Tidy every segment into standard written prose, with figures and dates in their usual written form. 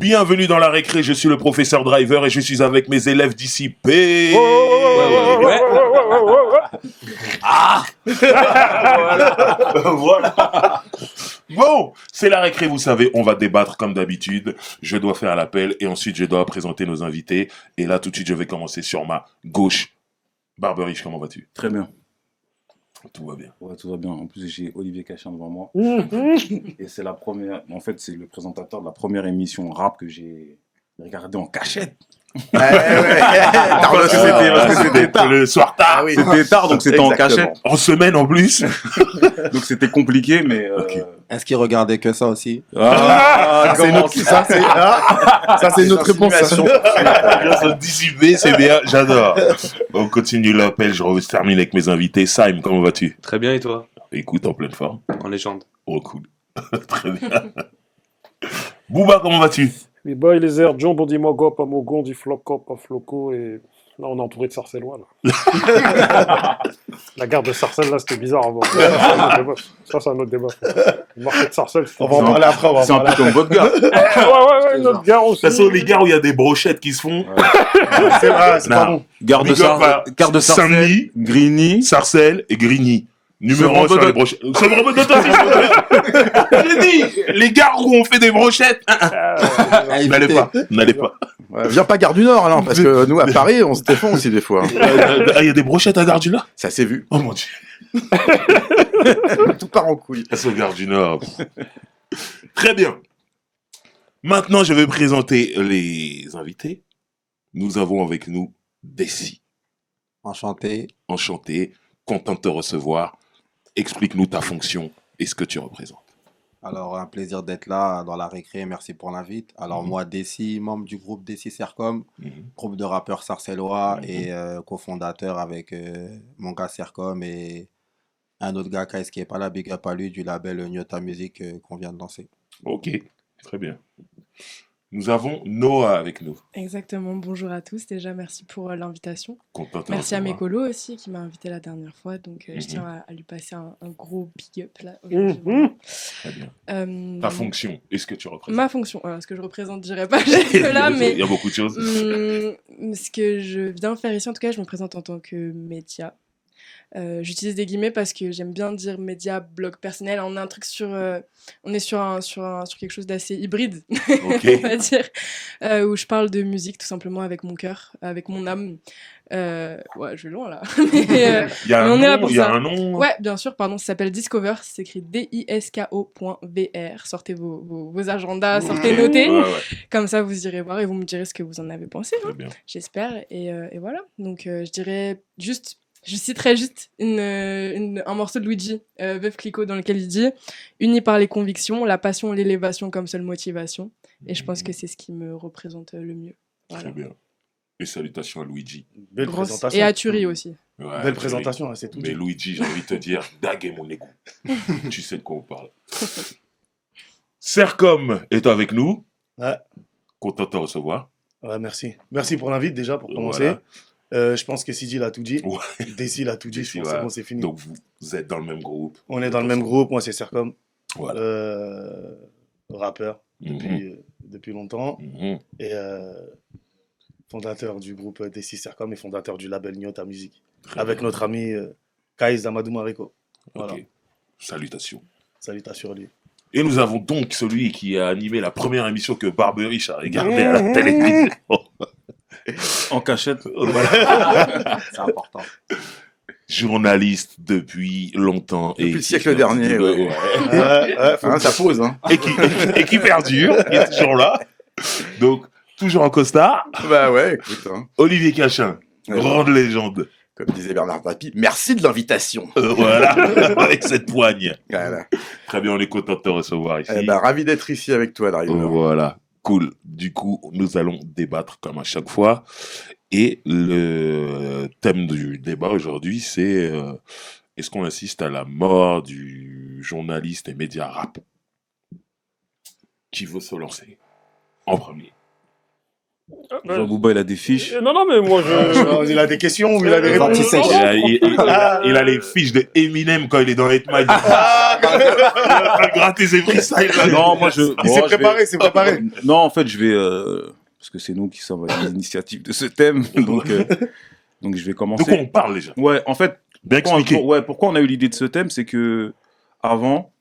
Bienvenue dans la récré, je suis le professeur Driver et je suis avec mes élèves dissipés. Ah voilà. Bon, c'est la récré, vous savez, on va débattre comme d'habitude. Je dois faire l'appel et ensuite je dois présenter nos invités. Et là, tout de suite, je vais commencer sur ma gauche. Barberiche, comment vas-tu? Très bien. Tout va bien. Ouais, tout va bien. En plus, j'ai Olivier Cachin devant moi. Et c'est la première. En fait, c'est le présentateur de la première émission rap que j'ai regardé en cachette. Parce que c'était tard. Le soir tard. Oui. C'était tard, donc c'était en cachette. En semaine en plus. Donc c'était compliqué, mais. Ok. Est-ce qu'il regardait que ça aussi? Ah, c'est comment ça c'est une autre réponse. Dissipé, c'est bien, j'adore. On continue l'appel, je termine avec mes invités. Simon, comment vas-tu? Très bien, et toi? Écoute, en pleine forme. En légende. Oh, cool. Très bien. Booba, comment vas-tu? Les boys, les airs, John, Bondi Mogo, pas Mogon, dit Floco, pas Floco, et là on est entouré de Sarcellois. Là. La gare de Sarcelles, là, c'était bizarre avant. Ça, c'est un autre débat. Le marché de Sarcelles, c'était On va en parler après. C'est un peu comme votre gars. ouais, une autre gare aussi. Ça sont les gares où il y a des brochettes qui se font. C'est vrai, c'est Non. pas bon. Gare de Sarcelles, Saint-Denis, Grigny. Sarcelles et Grigny. Numéro 1 sur les brochettes. C'est vraiment de toi, j'ai dit, les gares où on fait des brochettes. N'allez pas. Ouais, viens pas Gare du Nord, alors, parce que nous, à Paris, on se défend aussi des fois. Il y a des brochettes à Gare du Nord? Ça s'est vu. Oh mon dieu. Tout part en couille. La sauvegarde du Nord. Très bien. Maintenant, je vais présenter les invités. Nous avons avec nous Desi. Enchanté. Enchanté, content de te recevoir. Explique-nous ta fonction et ce que tu représentes. Alors, un plaisir d'être là dans la récré. Merci pour l'invite. Alors, moi, Desi, membre du groupe Desi Sercom, groupe de rappeurs sarcellois et cofondateur avec mon gars Sercom et un autre gars KS qui n'est pas là, big up à lui, du label Nyota Music qu'on vient de lancer. Ok, très bien. Nous avons Noah avec nous. Exactement, bonjour à tous. Déjà, merci pour l'invitation. Content de te Merci à recevoir. mes colos aussi qui m'a invité la dernière fois. Donc, je tiens à lui passer un gros big up là. aujourd'hui. Très bien. Ta fonction et ce que tu représentes. Ma fonction, alors, ce que je représente, je dirais pas jusque-là, mais Il y a beaucoup de choses. ce que je viens faire ici, en tout cas, je me présente en tant que média. J'utilise des guillemets parce que j'aime bien dire média, blog personnel. On a un truc on est sur quelque chose d'assez hybride, Ok. on va dire, où je parle de musique tout simplement avec mon cœur, avec mon âme. Ouais, je vais loin là. Mais, Il y a on est là pour il y a ça. un nom. Ouais, bien sûr, pardon, ça s'appelle Discover, ça s'écrit DISKO.VR. Sortez vos agendas, sortez noter. Ouais. Comme ça, vous irez voir et vous me direz ce que vous en avez pensé, Très bien. j'espère. Et voilà, donc je dirais juste. Je citerai juste un morceau de Luigi, Veuve Clicquot, dans lequel il dit « Unis par les convictions, la passion, l'élévation comme seule motivation ». Et je pense que c'est ce qui me représente le mieux. Voilà. Très bien. Et salutations à Luigi. Belle Grosse- présentation. Et à Turi aussi. Ouais, Belle présentation, c'est tout Mais dit. Luigi, j'ai envie de te dire, dague mon égout. Tu sais de quoi on parle. Sercom est avec nous. Ouais. Content de te recevoir. Ouais, merci. Merci pour l'invite déjà, pour commencer. Voilà. Je pense que Sidi l'a tout dit. Ouais. Desi l'a tout dit, je Desi, pense. ouais. C'est bon, c'est fini. Donc vous êtes dans le même groupe. On est dans le même groupe. Moi, c'est Sercom. Voilà. Rappeur depuis longtemps. Mhm. Et fondateur du groupe Desi Sercom et fondateur du label Nyota Music. Très Avec bien. notre ami Kaïs Amadou Mariko. Voilà. Ok. Salutations. Salutations à lui. Et nous avons donc celui qui a animé la première émission que Barberiche a regardée à la télévision. En cachette. Voilà. C'est important. Journaliste depuis longtemps. Depuis et le siècle dernier, ouais. Ça pose, hein. Et qui perdure, qui est toujours là. Donc, toujours en costard. Bah ouais, écoute. Hein. Olivier Cachin, Ouais. grande légende. Comme disait Bernard Tapie, merci de l'invitation. Voilà, avec cette poigne. Voilà. Très bien, on est content de te recevoir ici. Ravi d'être ici avec toi, Driver. Voilà, cool. Du coup, nous allons débattre comme à chaque fois. Et le thème du débat aujourd'hui, c'est est-ce qu'on assiste à la mort du journaliste et média rap? Qui veut se lancer en premier? Jean Bouba, il a des fiches. Non, non, mais moi, je... Il a des questions ou il a des Non, réponses non, non, Il a les fiches de Eminem quand il est dans 8 Mile. Il a gratté ses freestyles. Non, moi, je. Il s'est préparé, c'est préparé. Non, en fait, je vais. Parce que c'est nous qui sommes à l'initiative de ce thème. Donc, je vais De commencer. quoi on parle déjà? Ouais, en fait, Bien expliqué. pourquoi on a eu l'idée de ce thème, c'est que avant,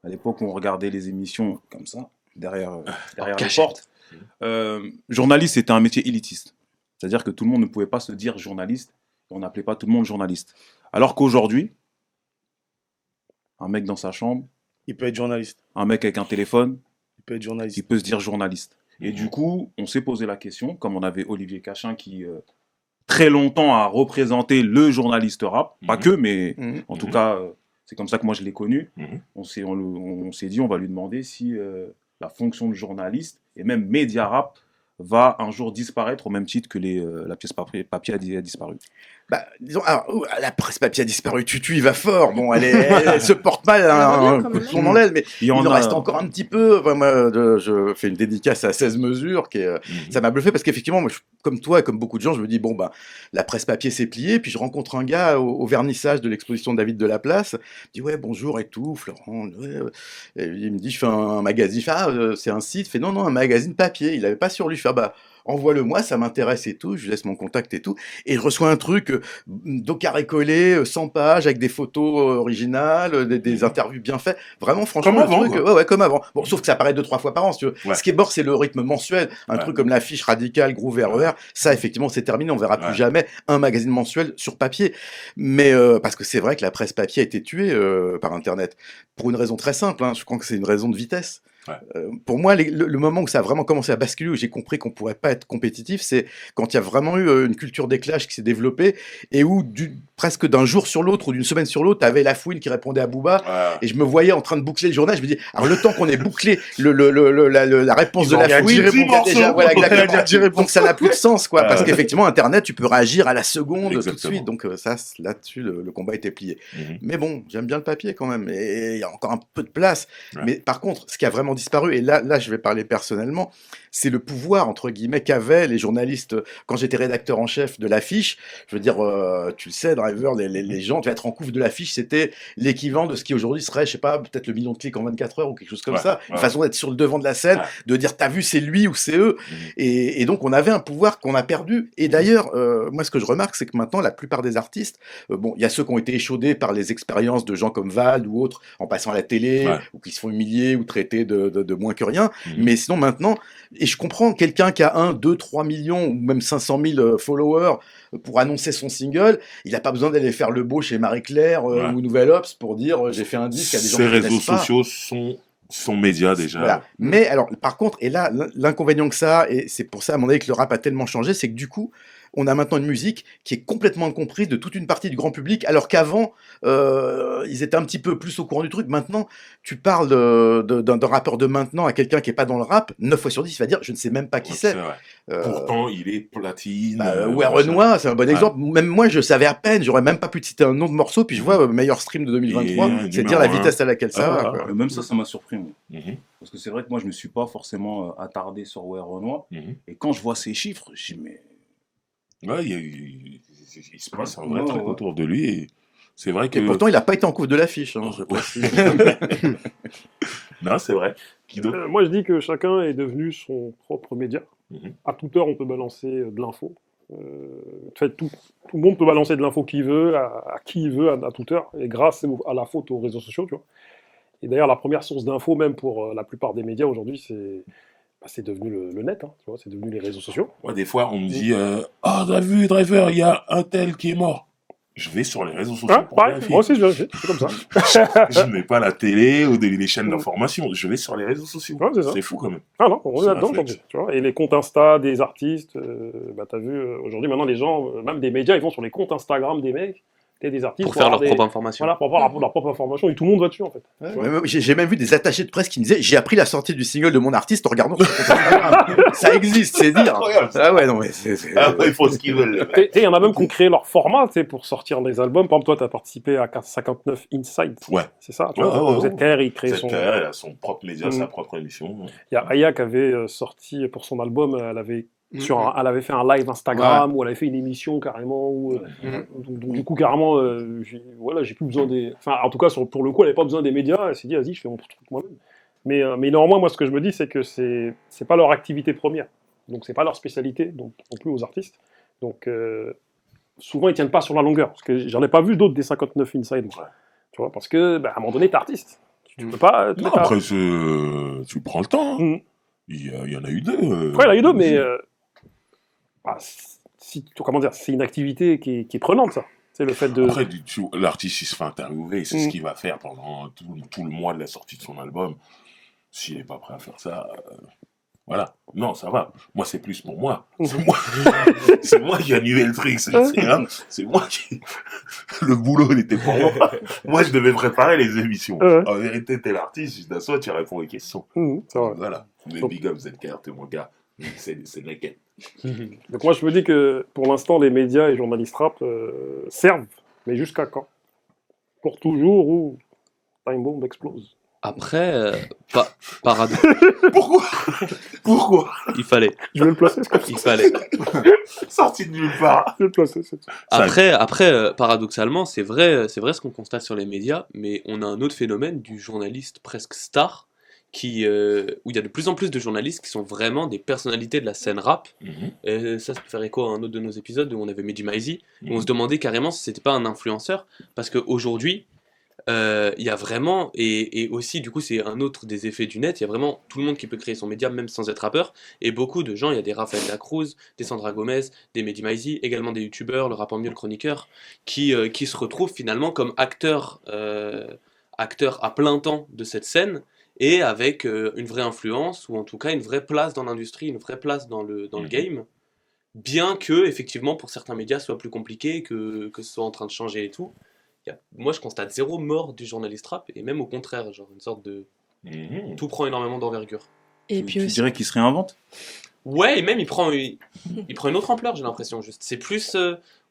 à l'époque où on regardait les émissions comme ça, derrière les portes, journaliste c'était un métier élitiste. C'est-à-dire que tout le monde ne pouvait pas se dire journaliste, et on n'appelait pas tout le monde journaliste. Alors qu'aujourd'hui, un mec dans sa chambre, Il peut être journaliste. un mec avec un téléphone, Il peut être journaliste. il peut se dire journaliste. Et du coup, on s'est posé la question, comme on avait Olivier Cachin qui très longtemps a représenté le journaliste rap, pas que, mais en tout cas, c'est comme ça que moi je l'ai connu. On s'est dit, on va lui demander si la fonction de journaliste et même média rap va un jour disparaître au même titre que la pièce papier a disparu. Bah, disons, alors, la presse papier a disparu, Tutu, il va fort. Bon, elle se porte mal, un coup de plomb dans l'aile, mais il en reste encore un petit peu. Enfin, moi, je fais une dédicace à 16 mesures, ça m'a bluffé parce qu'effectivement, moi, comme toi et comme beaucoup de gens, je me dis, bon, bah, la presse papier s'est pliée, puis je rencontre un gars au vernissage de l'exposition David de la Place, il dit, ouais, bonjour et tout, Florent, ouais. Et il me dit, je fais un magazine, c'est un site, il fait, non, un magazine papier, il avait pas sur lui, je fais, bah, envoie-le-moi, ça m'intéresse et tout, je lui laisse mon contact et tout, et je reçois un truc docaré collé, 100 pages, avec des photos originales, des interviews bien faites, vraiment franchement, Comme avant, truc, ouais, comme avant. Bon, sauf que ça apparaît 2-3 fois par an, si tu veux. Ouais. Ce qui est mort, c'est le rythme mensuel, un truc comme l'affiche radicale, Groove RER, ça effectivement c'est terminé, on verra plus jamais un magazine mensuel sur papier, mais parce que c'est vrai que la presse papier a été tuée par Internet, pour une raison très simple, hein, je crois que c'est une raison de vitesse. Pour moi, le moment où ça a vraiment commencé à basculer, où j'ai compris qu'on pourrait pas être compétitif, c'est quand il y a vraiment eu une culture des clashs qui s'est développée et où presque d'un jour sur l'autre ou d'une semaine sur l'autre, t'avais La Fouine qui répondait à Booba et je me voyais en train de boucler le journal. Je me dis, alors le temps qu'on ait bouclé la réponse de La Fouine, déjà, voilà, exactement. Donc ça n'a plus de sens, quoi, parce qu'effectivement, Internet, tu peux réagir à la seconde tout de suite. Donc ça, là-dessus, le combat était plié. Mais bon, j'aime bien le papier quand même, et il y a encore un peu de place. Mais par contre, ce qui a vraiment disparu, et là je vais parler personnellement, c'est le pouvoir entre guillemets qu'avaient les journalistes quand j'étais rédacteur en chef de l'affiche. Je veux dire, tu le sais, Driver, les gens, tu vas être en couve de l'affiche, c'était l'équivalent de ce qui aujourd'hui serait, je sais pas, peut-être le million de clics en 24 heures ou quelque chose comme ça, une façon d'être sur le devant de la scène, de dire t'as vu, c'est lui ou c'est eux, et donc on avait un pouvoir qu'on a perdu. Et d'ailleurs, moi ce que je remarque, c'est que maintenant la plupart des artistes, bon, il y a ceux qui ont été échaudés par les expériences de gens comme Vald ou autres en passant à la télé, ou qui se font humilier ou traiter de moins que rien, mais sinon maintenant, et je comprends quelqu'un qui a 1, 2, 3 millions ou même 500 000 followers pour annoncer son single, il n'a pas besoin d'aller faire le beau chez Marie-Claire ou Nouvelle Ops pour dire j'ai fait un disque à des gens qui ne connaissent pas. Ces réseaux sociaux sont médias déjà. Voilà. Mais alors, par contre, et là, l'inconvénient que ça a, et c'est pour ça à mon avis que le rap a tellement changé, c'est que du coup, on a maintenant une musique qui est complètement incomprise de toute une partie du grand public, alors qu'avant, ils étaient un petit peu plus au courant du truc. Maintenant, tu parles d'un rappeur de maintenant à quelqu'un qui est pas dans le rap, 9 fois sur 10, il va dire, je ne sais même pas qui c'est. Pourtant, il est platine. Ouais, Renoir, c'est un bon exemple. Même moi, je savais à peine, j'aurais même pas pu te citer un nom de morceau, puis je vois meilleur stream de 2023, c'est dire la vitesse à laquelle ça va. Quoi. Même ça m'a surpris, moi. Parce que c'est vrai que moi, je me suis pas forcément attardé sur Renoir, et quand je vois ces chiffres, je dis, mais... Ouais, il se passe un vrai truc autour de lui. Et c'est vrai que... Et pourtant, il n'a pas été en couve de l'affiche. Hein, je précise. Non, c'est vrai. Moi, je dis que chacun est devenu son propre média. À toute heure, on peut balancer de l'info. En fait, tout le monde peut balancer de l'info qu'il veut, à qui il veut, à toute heure. Et grâce à la faute aux réseaux sociaux, tu vois. Et d'ailleurs, la première source d'info, même pour la plupart des médias aujourd'hui, c'est devenu le net, hein, tu vois, c'est devenu les réseaux sociaux. Ouais, des fois, on me dit t'as vu, Driver, il y a un tel qui est mort. Je vais sur les réseaux sociaux. Pour pareil, moi aussi, je vérifie, c'est comme ça. Je ne mets pas la télé ou les chaînes d'information, je vais sur les réseaux sociaux. Ouais, c'est fou quand même. Ah non, on est là-dedans aujourd'hui. Tu vois, et les comptes Insta des artistes, t'as vu, aujourd'hui, maintenant, les gens, même des médias, ils vont sur les comptes Instagram des mecs. Des artistes pour faire leur propre information. Voilà, pour avoir leur propre information, et tout le monde va dessus en fait. J'ai même vu des attachés de presse qui me disaient j'ai appris la sortie du single de mon artiste en regardant sur son Instagram. Ça existe, c'est dire. Ah ouais, non mais il faut ce qu'ils veulent. Il y en a même qui ont créé leur format pour sortir des albums. Par exemple, toi, tu as participé à 59 Inside. Ouais. C'est ça, tu vois. ZKR, il crée ZKR, elle a son propre média, sa propre émission. Il y a Aya qui avait sorti pour son album, elle avait Elle avait fait un live Instagram où elle avait fait une émission carrément. Donc, du coup, carrément, j'ai plus besoin des. Enfin, en tout cas, pour le coup, elle n'avait pas besoin des médias. Elle s'est dit, vas-y, je fais mon truc moi-même. Mais néanmoins, moi, ce que je me dis, c'est que c'est pas leur activité première. Donc, c'est pas leur spécialité, donc non plus aux artistes. Donc, souvent, ils tiennent pas sur la longueur. Parce que j'en ai pas vu d'autres des 59 Inside. Tu vois, parce que, à un moment donné, t'es artiste. Tu peux pas. Non, après, tu prends le temps. Hein. Il y en a eu deux. Ouais, il y en a eu deux, mais. Comment dire, c'est une activité qui est prenante, ça. C'est le fait de. Après, l'artiste, il se fait interviewer, c'est ce qu'il va faire pendant tout le mois de la sortie de son album. S'il n'est pas prêt à faire ça, voilà. Non, ça va. Moi, c'est plus pour moi. C'est moi qui ai annulé le truc. C'est moi qui. Le boulot, il était pour moi. Moi, je devais préparer les émissions. En vérité, t'es l'artiste, juste à soi, tu réponds aux questions. Voilà. Mais big up, ZKR, t'es mon gars. C'est nickel. Donc moi je me dis que pour l'instant les médias et journalistes rap servent, mais jusqu'à quand? Pour toujours ou Time Bomb explose? Après, paradoxe. Pourquoi? Il fallait. Je vais le placer, Il fallait. Sorti de nulle part. Je vais le placer, c'est tout. Après, paradoxalement, c'est vrai ce qu'on constate sur les médias, mais on a un autre phénomène du journaliste presque star, où il y a de plus en plus de journalistes qui sont vraiment des personnalités de la scène rap. Ça peut faire écho à un autre de nos épisodes où on avait Mehdi Maizi, où on se demandait carrément si c'était pas un influenceur, parce qu'aujourd'hui, il y a vraiment, et aussi du coup c'est un autre des effets du net, il y a vraiment tout le monde qui peut créer son média même sans être rappeur, et beaucoup de gens, il y a des Raphaël Lacruz, des Sandra Gomez, des Mehdi Maizi, également des youtubeurs, le rappeur mieux, le chroniqueur, qui se retrouvent finalement comme acteurs à plein temps de cette scène, et avec une vraie influence, ou en tout cas une vraie place dans l'industrie, une vraie place dans le game, bien que, effectivement, pour certains médias, ce soit plus compliqué, que ce soit en train de changer et tout. Moi, je constate zéro mort du journaliste rap, et même au contraire, genre une sorte de... Tout prend énormément d'envergure. Et puis tu dirais qu'il se réinvente? Ouais, et même il prend une autre ampleur, j'ai l'impression, juste. C'est plus...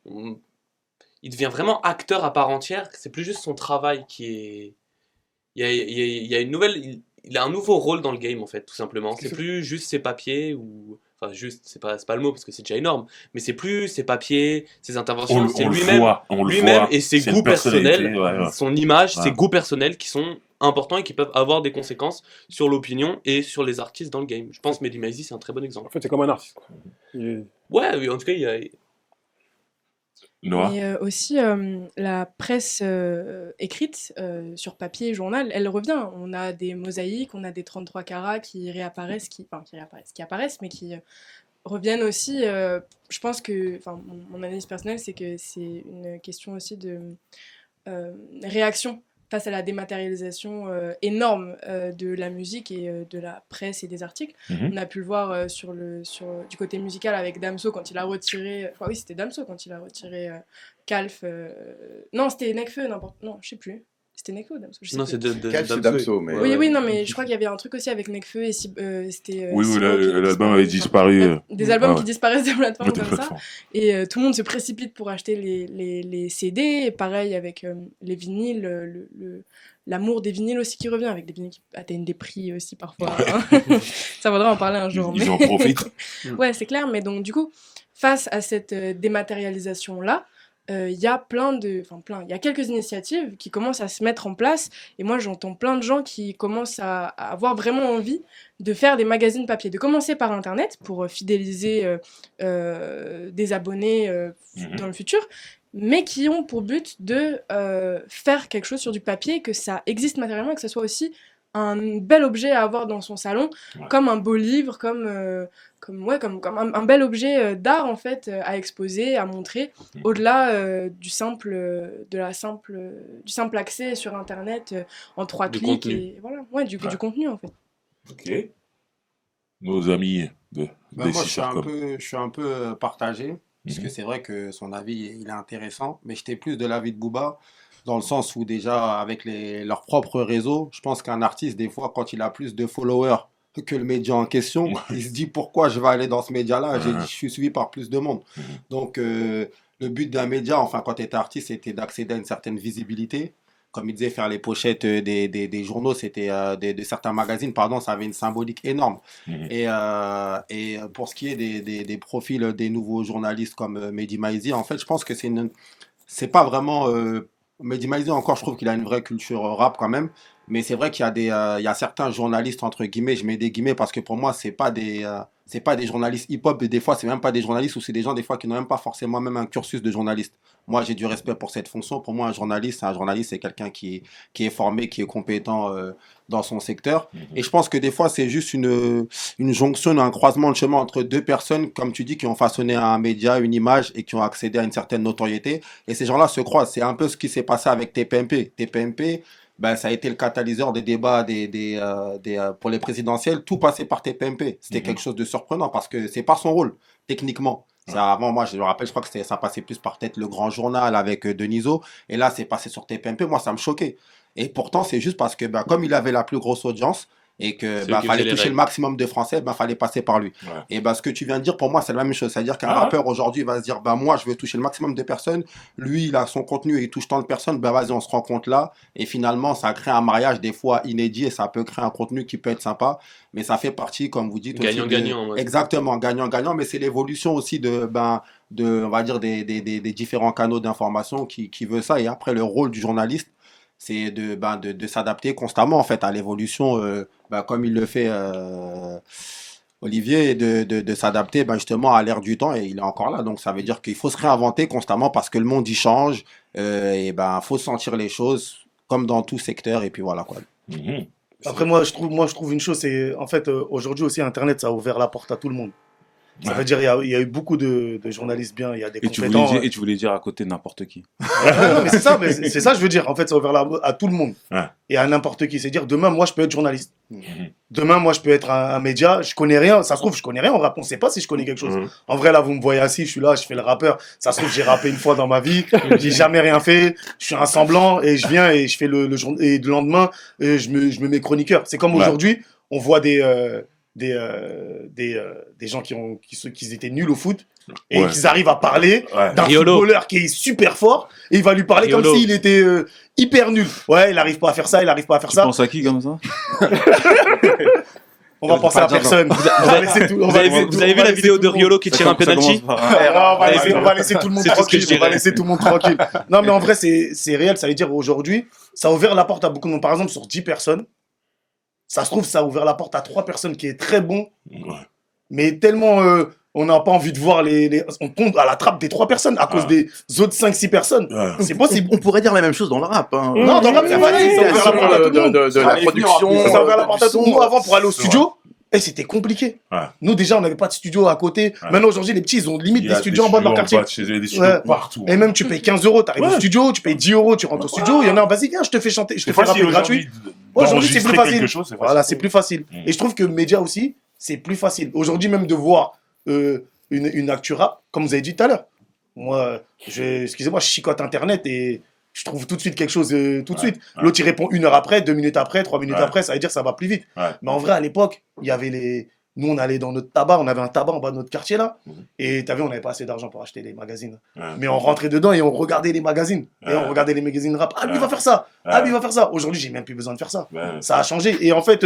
il devient vraiment acteur à part entière, c'est plus juste son travail qui est... Il y a une nouvelle... Il a un nouveau rôle dans le game, en fait, tout simplement. C'est plus juste ses papiers, ou... Enfin, juste, c'est pas le mot, parce que c'est déjà énorme. Mais c'est plus ses papiers, ses interventions, c'est lui-même et ses goûts personnels, son image, ses goûts personnels qui sont importants et qui peuvent avoir des conséquences sur l'opinion et sur les artistes dans le game. Je pense que Mehdi Maizi, c'est un très bon exemple. En fait, c'est comme un artiste. Ouais, oui, en tout cas, il y a... Noah. Et aussi, la presse écrite sur papier, journal, elle revient. On a des mosaïques, on a des 33 carats qui réapparaissent, qui apparaissent, mais qui reviennent aussi. Je pense que, mon analyse personnelle, c'est que c'est une question aussi de réaction face à la dématérialisation énorme de la musique et de la presse et des articles. On a pu le voir du côté musical avec Damso quand il a retiré... Enfin oui, c'était Damso quand il a retiré Calf... Non, c'était Nekfeu, n'importe... Non, je sais plus. C'était Nekfeu ou Damso? Non, c'est Damso. Mais... Oui, non, mais je crois qu'il y avait un truc aussi avec Nekfeu et c'était... Oui, l'album avait disparu. Des albums qui disparaissent des plateformes comme ça. Et tout le monde se précipite pour acheter les CD. Et pareil avec les vinyles, l'amour des vinyles aussi qui revient, avec des vinyles qui atteignent des prix aussi parfois. Ça faudra en parler un jour. Ils en profitent. Ouais, c'est clair. Mais donc, du coup, face à cette dématérialisation-là, il y a il y a quelques initiatives qui commencent à se mettre en place, et moi j'entends plein de gens qui commencent à avoir vraiment envie de faire des magazines papier, de commencer par internet pour fidéliser des abonnés dans le futur, mais qui ont pour but de faire quelque chose sur du papier, que ça existe matériellement et que ça soit aussi un bel objet à avoir dans son salon, comme un beau livre, comme un bel objet d'art en fait à exposer, à montrer, au-delà du simple accès sur internet en 3 clics et voilà, du contenu en fait. Ok. Nos amis de moi je suis un peu partagé, parce que c'est vrai que son avis il est intéressant, mais j'étais plus de l'avis de Booba, dans le sens où déjà avec leurs propres réseaux, je pense qu'un artiste des fois quand il a plus de followers que le média en question, il se dit pourquoi je vais aller dans ce média-là, je suis suivi par plus de monde. Donc le but d'un média, enfin quand tu es artiste, c'était d'accéder à une certaine visibilité. comme il disait, faire les pochettes des journaux, c'était de certains magazines, pardon, ça avait une symbolique énorme. Et pour ce qui est des profils des nouveaux journalistes comme Mehdi Maizi, en fait, je pense que c'est pas vraiment. Mehdi Maizi, encore, je trouve qu'il a une vraie culture rap quand même. Mais c'est vrai qu'il y a il y a certains journalistes, entre guillemets, je mets des guillemets parce que pour moi, c'est pas des journalistes hip-hop, et des fois, c'est même pas des journalistes ou c'est des gens, des fois, qui n'ont même pas forcément même un cursus de journaliste. Moi, j'ai du respect pour cette fonction. Pour moi, un journaliste, c'est quelqu'un qui est formé, qui est compétent dans son secteur. Et je pense que des fois, c'est juste une jonction, un croisement de chemin entre deux personnes, comme tu dis, qui ont façonné un média, une image et qui ont accédé à une certaine notoriété. Et ces gens-là se croisent. C'est un peu ce qui s'est passé avec TPMP. TPMP, ben, ça a été le catalyseur des débats pour les présidentielles. Tout passait par TPMP. C'était quelque chose de surprenant parce que c'est pas son rôle, techniquement. Ça, avant, moi, je me rappelle, je crois que ça passait plus par peut-être le Grand Journal avec Deniso. Et là, c'est passé sur TPMP. Moi, ça me choquait. Et pourtant, c'est juste parce que, ben, comme il avait la plus grosse audience et que C'est ben, eux qui fallait faisaient les toucher le règles. maximum de Français, ben, fallait passer par lui. Ouais. Et ben, ce que tu viens de dire, pour moi, c'est la même chose. C'est-à-dire qu'un Ah ouais. rappeur aujourd'hui va se dire, ben, moi, je veux toucher le maximum de personnes. Lui, il a son contenu et il touche tant de personnes. Ben, vas-y, on se rencontre là. Et finalement, ça crée un mariage des fois inédit et ça peut créer un contenu qui peut être sympa. Mais ça fait partie, comme vous dites, aussi Gagnant-gagnant, moi. Exactement, gagnant-gagnant. Mais c'est l'évolution aussi on va dire, des différents canaux d'information qui veut ça. Et après, le rôle du journaliste, c'est de s'adapter constamment en fait à l'évolution, comme il le fait Olivier, et de s'adapter justement à l'ère du temps, et il est encore là. Donc ça veut dire qu'il faut se réinventer constamment parce que le monde y change, et faut sentir les choses comme dans tout secteur, et puis voilà quoi. Mhm. Après, moi, je trouve une chose, c'est en fait, aujourd'hui aussi, Internet, ça a ouvert la porte à tout le monde. Ça veut dire il y a eu beaucoup de journalistes bien, il y a des Et tu compétents. voulais dire, et tu voulais dire à côté n'importe qui. Non, mais c'est ça, je veux dire. En fait, ça a ouvert à tout le monde. Ouais. Et à n'importe qui. C'est dire, demain, moi, je peux être journaliste. Mhm. Demain, moi, je peux être un média. Je connais rien. Ça se trouve, je connais rien en rap. On sait pas si je connais quelque chose. Mhm. En vrai, là, vous me voyez assis, je suis là, je fais le rappeur. Ça se trouve, j'ai rappé une fois dans ma vie. J'ai jamais rien fait. Je suis un semblant et je viens et je fais le jour. Et le lendemain, je me mets chroniqueur. C'est comme Ouais. aujourd'hui, on voit des gens qui étaient nuls au foot et Ouais. qu'ils arrivent à parler Ouais. d'un Riolo. footballeur qui est super fort et il va lui parler Riolo. comme s'il était hyper nul. Ouais, il arrive pas à faire ça, il arrive pas à faire Tu ça. penses à qui comme ça? On va penser à personne. On va laisser tout- on Vous va avez laisser vu, tout- vous avez on vu va la laisser vidéo tout de le monde. Riolo qui tire un penalty? On va laisser tout le monde C'est tout ce que tranquille. je On va dirais. laisser tout le monde tranquille. Non, mais en vrai, c'est réel. Ça veut dire aujourd'hui, ça a ouvert la porte à beaucoup de monde. Par exemple, sur 10 personnes, ça se trouve, ça a ouvert la porte à 3 personnes qui est très bon. Ouais. Mais tellement on n'a pas envie de voir on tombe à la trappe des 3 personnes à cause des autres 5-6 personnes. Ouais. C'est possible. On pourrait dire la même chose dans le rap. Hein. Non, dans le rap, c'est facile. Ça a ouvert la porte à tout le monde. de la production. Ça a ouvert la porte à tout le monde. Nous, avant, pour aller au C'est studio, c'était compliqué. Ouais. Nous, déjà, on n'avait pas de studio à côté. Ouais. Maintenant, aujourd'hui, les petits, ils ont limite Il y a des studios en bas de leur quartier. chez eux, des studios Ouais. partout. Et même, tu payes 15 euros, t'arrives au Ouais. studio, tu payes 10 euros, tu rentres au studio. Il y en a un, vas-y, viens, je te fais chanter, je te C'est fais facile rapper gratuit. Aujourd'hui, c'est plus d'enregistrer facile. quelque chose, c'est facile. Voilà, c'est plus facile. Mm. Et je trouve que média aussi, c'est plus facile. Aujourd'hui, même de voir une actu rap, comme vous avez dit tout à l'heure. Moi, excusez-moi, je chicote Internet et je trouve tout de suite quelque chose tout de suite. ouais. L'autre, il répond 1 heure après, 2 minutes après, 3 minutes Ouais. après, ça veut dire que ça va plus vite. Ouais. Mais en vrai, à l'époque, il y avait nous, on allait dans notre tabac, on avait un tabac en bas de notre quartier là, et t'as vu, on n'avait pas assez d'argent pour acheter les magazines. Ouais. Mais on rentrait dedans et on regardait les magazines. Et Ouais. on regardait les magazines rap. Ah, lui Ouais. va faire ça. Ah, Ouais. lui va faire ça. Aujourd'hui, j'ai même plus besoin de faire ça. Ouais. Ça a changé. Et en fait,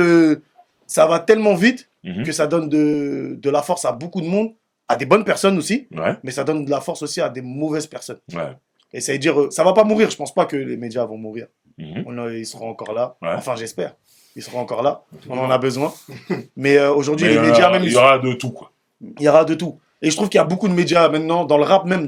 ça va tellement vite Mhm. que ça donne de la force à beaucoup de monde, à des bonnes personnes aussi, Ouais. mais ça donne de la force aussi à des mauvaises personnes. Ouais. Et ça veut dire, ça va pas mourir. Je pense pas que les médias vont mourir. Mhm. Ils seront encore là. Ouais. Enfin, j'espère. Ils seront encore là. On en a besoin. Mais aujourd'hui, Mais, les médias, même, il y aura de tout, quoi. il y aura de tout. Et je trouve qu'il y a beaucoup de médias maintenant, dans le rap même,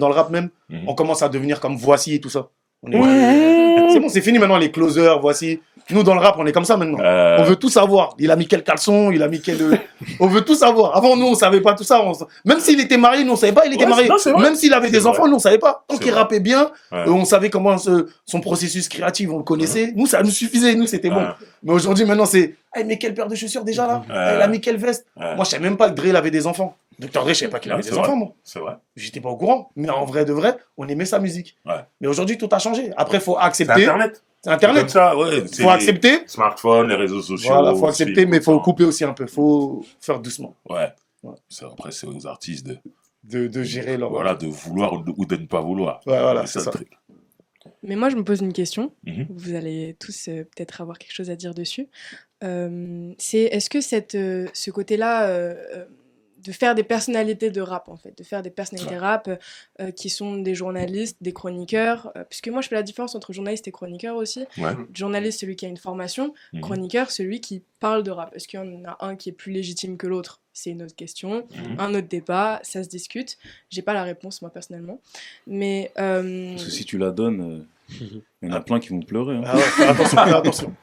Mhm. on commence à devenir comme Voici et tout ça. C'est bon, c'est fini maintenant les closers, Voici. Nous, dans le rap, on est comme ça maintenant. On veut tout savoir. Il a mis quel caleçon, il a mis quel... on veut tout savoir. Avant, nous, on savait pas tout ça. Même s'il était marié, nous, on savait pas il était Ouais, marié. non, c'est vrai. Même s'il avait C'est des vrai. enfants, nous, on savait pas. Tant C'est qu'il vrai. rappait bien, Ouais. on savait comment son processus créatif, on le connaissait. Nous, ça nous suffisait. Nous, c'était bon. Ouais. Mais aujourd'hui, maintenant, c'est... Eh, mais quelle paire de chaussures déjà, là Ouais. Il a mis quelle veste Ouais. Moi, je savais même pas que Dre, il avait des enfants. Dr. Dre, je savais pas qu'il Non, avait c'est des vrai. enfants, moi. C'est vrai. J'étais pas au courant. Mais en vrai de vrai, on aimait sa musique. Ouais. Mais aujourd'hui, tout a changé. Après, faut C'est accepter. Internet. C'est Internet. Comme ça, ouais. c'est Faut les accepter. Smartphones, les réseaux sociaux. Voilà, faut accepter, c'est mais faut comme ça. couper aussi un peu. Faut faire doucement. Ouais. Ouais. Après, c'est aux artistes De gérer leur. voilà, de vouloir ou de ne pas vouloir. Ouais, voilà, C'est ça c'est le ça. truc. Mais moi, je me pose une question. Mhm. Vous allez tous peut-être avoir quelque chose à dire dessus. C'est est-ce que ce côté-là de faire des personnalités de rap, en fait, de faire des personnalités rap qui sont des journalistes, des chroniqueurs, puisque moi, je fais la différence entre journaliste et chroniqueur aussi. Ouais. Journaliste, celui qui a une formation, Mhm. chroniqueur, celui qui parle de rap. Est-ce qu'il y en a un qui est plus légitime que l'autre? C'est une autre question, un autre débat, ça se discute. J'ai pas la réponse, moi, personnellement. Mais... Parce que si tu la donnes, il y en a plein qui vont pleurer. Hein. Ah ouais, attention, attention.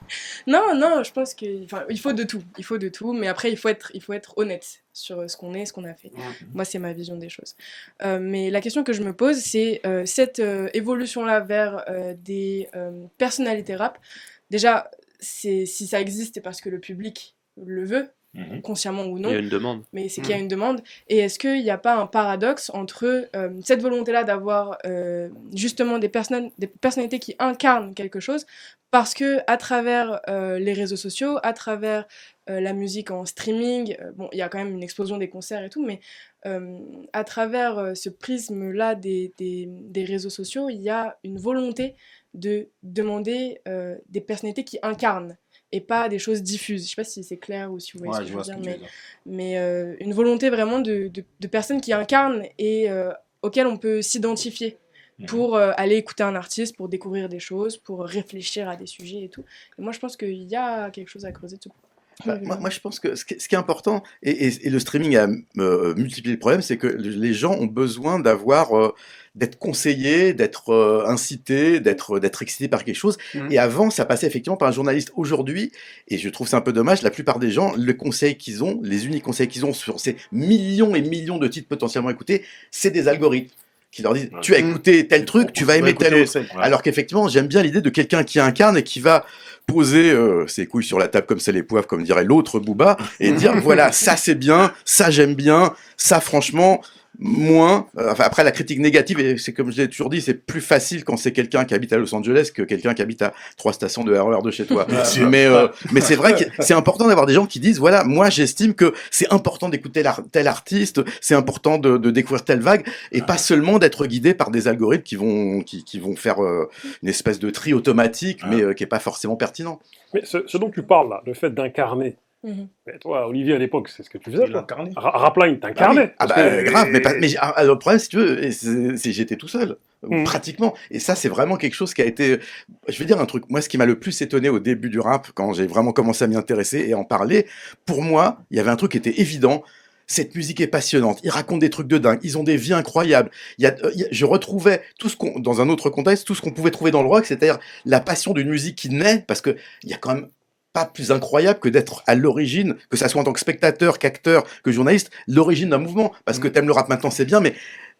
Non, je pense qu'il faut de tout. Il faut de tout, mais après, il faut être honnête sur ce qu'on est, ce qu'on a fait. Moi, c'est ma vision des choses. Mais la question que je me pose, c'est cette évolution-là vers des personnalités rap. Déjà, si ça existe, c'est parce que le public le veut, consciemment ou non. Il y a une demande. Mais c'est qu'il y a une demande. Et est-ce qu'il n'y a pas un paradoxe entre cette volonté-là d'avoir justement des personnalités qui incarnent quelque chose, parce que à travers les réseaux sociaux, à travers la musique en streaming, bon, il y a quand même une explosion des concerts et tout, mais à travers ce prisme-là des réseaux sociaux, il y a une volonté de demander des personnalités qui incarnent et pas des choses diffuses. Je sais pas si c'est clair ou si vous voyez ce que je veux dire, mais une volonté vraiment de personnes qui incarnent et auxquelles on peut s'identifier pour aller écouter un artiste, pour découvrir des choses, pour réfléchir à des sujets et tout. Et moi, je pense qu'il y a quelque chose à creuser de ce point. Moi, je pense que ce qui est important, et le streaming a multiplié le problème, c'est que les gens ont besoin d'être conseillés, d'être incités, d'être excités par quelque chose. Et avant, ça passait effectivement par un journaliste. Aujourd'hui, et je trouve ça un peu dommage, la plupart des gens, le conseil qu'ils ont, les uniques conseils qu'ils ont sur ces millions et millions de titres potentiellement écoutés, c'est des algorithmes qui leur disent tu as écouté tel truc, tu vas aimer tel autre. Alors qu'effectivement, j'aime bien l'idée de quelqu'un qui incarne et qui va poser ses couilles sur la table comme ça les poivres, comme dirait l'autre Booba, et dire voilà, ça c'est bien, ça j'aime bien, ça franchement moins. Enfin, après, la critique négative, et c'est comme je l'ai toujours dit, c'est plus facile quand c'est quelqu'un qui habite à Los Angeles que quelqu'un qui habite à 3 stations de RER de chez toi. Mais c'est vrai que c'est important d'avoir des gens qui disent voilà, moi j'estime que c'est important d'écouter tel artiste, c'est important de découvrir telle vague, et pas seulement d'être guidé par des algorithmes qui vont faire une espèce de tri automatique, mais qui est pas forcément pertinent. Mais ce dont tu parles là, le fait d'incarner. Mais toi, Olivier, à l'époque, c'est ce que tu faisais. Rapline, t'incarnais. Grave, mais le problème, si tu veux, c'est j'étais tout seul, pratiquement. Et ça, c'est vraiment quelque chose qui a été... Je vais dire un truc, moi, ce qui m'a le plus étonné au début du rap, quand j'ai vraiment commencé à m'y intéresser et en parler, pour moi, il y avait un truc qui était évident. Cette musique est passionnante, ils racontent des trucs de dingue, ils ont des vies incroyables. Je retrouvais dans un autre contexte, tout ce qu'on pouvait trouver dans le rock, c'est-à-dire la passion d'une musique qui naît, parce que il y a quand même pas plus incroyable que d'être à l'origine, que ça soit en tant que spectateur, qu'acteur, que journaliste, l'origine d'un mouvement. Parce que t'aimes le rap maintenant, c'est bien, mais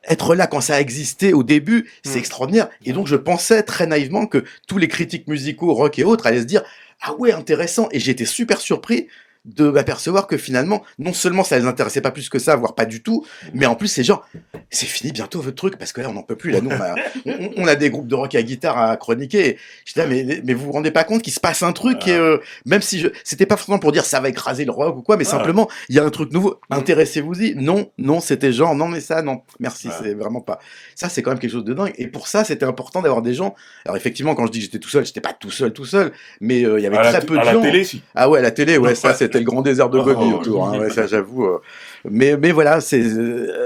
être là quand ça a existé au début, c'est extraordinaire. Et donc, je pensais très naïvement que tous les critiques musicaux, rock et autres, allaient se dire « Ah ouais, intéressant !» Et j'ai été super surpris de m'apercevoir que finalement, non seulement ça les intéressait pas plus que ça, voire pas du tout, mais en plus c'est genre, c'est fini bientôt votre truc, parce que là on n'en peut plus, là nous on a des groupes de rock à guitare à chroniquer, et je dis là, mais vous vous rendez pas compte qu'il se passe un truc, et même si c'était pas forcément pour dire ça va écraser le rock ou quoi, mais simplement, il y a un truc nouveau, intéressez-vous-y, non, c'était genre, non mais ça, non, merci, c'est vraiment pas, ça c'est quand même quelque chose de dingue, et pour ça c'était important d'avoir des gens, alors effectivement quand je dis que j'étais tout seul, j'étais pas tout seul, mais il y avait très peu de gens. À la télé, si. Ah ouais, la télé, ouais, ça c'était le grand désert de Gobi autour, hein, ouais, ça j'avoue. Mais voilà,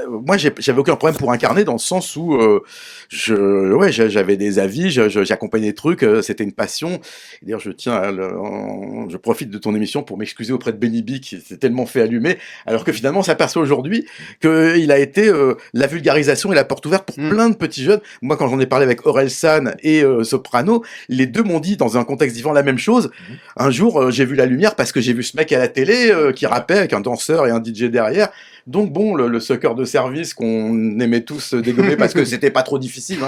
moi j'avais aucun problème pour incarner dans le sens où j'avais des avis, j'accompagnais des trucs, c'était une passion. Et d'ailleurs, je profite de ton émission pour m'excuser auprès de Benny B qui s'est tellement fait allumer, alors que finalement on s'aperçoit aujourd'hui qu'il a été la vulgarisation et la porte ouverte pour plein de petits jeunes. Moi, quand j'en ai parlé avec Orelsan et Soprano, les deux m'ont dit dans un contexte vivant la même chose. Un jour, j'ai vu la lumière parce que j'ai vu ce mec à la télé qui rappait avec un danseur et un DJ derrière. Donc bon, le sucker de service qu'on aimait tous dégommer parce que c'était pas trop difficile,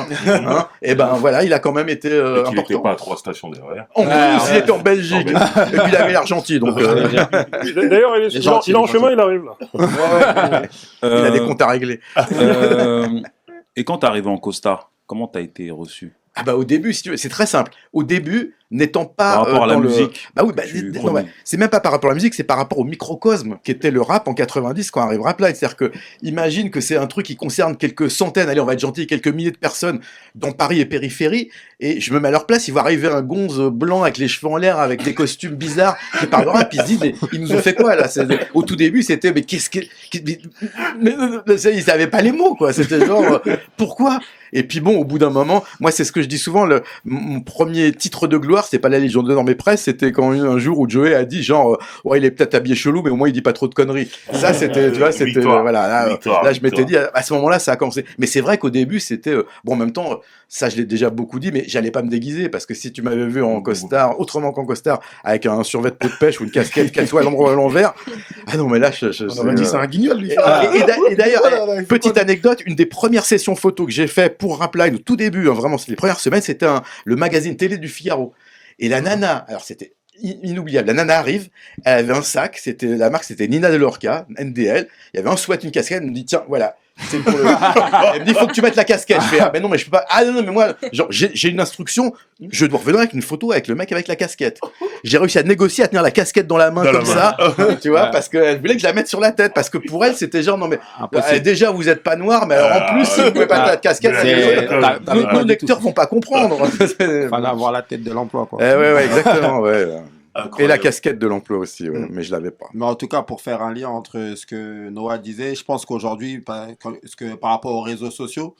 et ben voilà, il a quand même été important. Il n'était pas à 3 stations derrière. En plus, il était en Belgique, et puis il avait l'air gentil, donc... D'ailleurs, il est en chemin, il arrive là. Il a des comptes à régler. Et quand t'es arrivé en costard, comment t'as été reçu? Ah bah au début, si tu veux, c'est très simple. Au début, n'étant pas Par rapport à la dans le- musique. Bah oui, bah, tu non, prônes. bah, c'est même pas par rapport à la musique, c'est par rapport au microcosme qui était le rap en 90 quand arrive Rap Line. C'est-à-dire que imagine que c'est un truc qui concerne quelques centaines, allez, on va être gentil, quelques milliers de personnes dans Paris et périphérie. Et je me mets à leur place, il va arriver un gonze blanc avec les cheveux en l'air, avec des costumes bizarres, qui parle de rap, ils se disent, mais ils nous ont fait quoi là? Au tout début, c'était, mais qu'est-ce que. Ils savaient pas les mots, quoi. C'était genre, pourquoi? Et puis bon, au bout d'un moment, moi c'est ce que je dis souvent, mon premier titre de gloire, c'est pas la Légion d'honneur mais presque, c'était quand un jour où Joey a dit genre, ouais il est peut-être habillé chelou, mais au moins il dit pas trop de conneries. Ça c'était, tu vois, c'était, Victoire. voilà, là, Victoire, là je m'étais dit, victoire. à ce moment-là ça a commencé. Mais c'est vrai qu'au début c'était, bon en même temps, ça je l'ai déjà beaucoup dit, mais j'allais pas me déguiser, parce que si tu m'avais vu en costard, autrement qu'en costard, avec un survêt de peau de pêche ou une casquette qu'elle soit à l'endroit à l'envers, ah non mais là On aurait dit c'est un guignol, lui. et d'ailleurs, petite anecdote, une des premières sessions photos que j'ai fait pour Rapline, au tout début, hein, vraiment, c'est les premières semaines, c'était le magazine télé du Figaro. Et la nana, alors c'était inoubliable, la nana arrive, elle avait un sac, la marque c'était Nina de Lorca, NDL, il y avait un sweat, une casquette, elle me dit tiens, voilà. C'est pour le... Elle me dit, faut que tu mettes la casquette. Je fais, ah ben non, mais je peux pas. Ah non, mais moi, genre, j'ai une instruction, je dois revenir avec une photo avec le mec avec la casquette. J'ai réussi à négocier, à tenir la casquette dans la main comme ça, tu vois, parce qu'elle voulait que je la mette sur la tête, parce que pour elle, c'était genre, non mais, déjà, vous êtes pas noir, mais alors en plus, si vous pouvez pas mettre la casquette, nos lecteurs vont pas comprendre. Fallait avoir la tête de l'emploi, quoi. Ouais, exactement, ouais. Et la casquette de l'emploi aussi, ouais, mais je l'avais pas. Mais en tout cas, pour faire un lien entre ce que Noah disait, je pense qu'aujourd'hui, par rapport aux réseaux sociaux,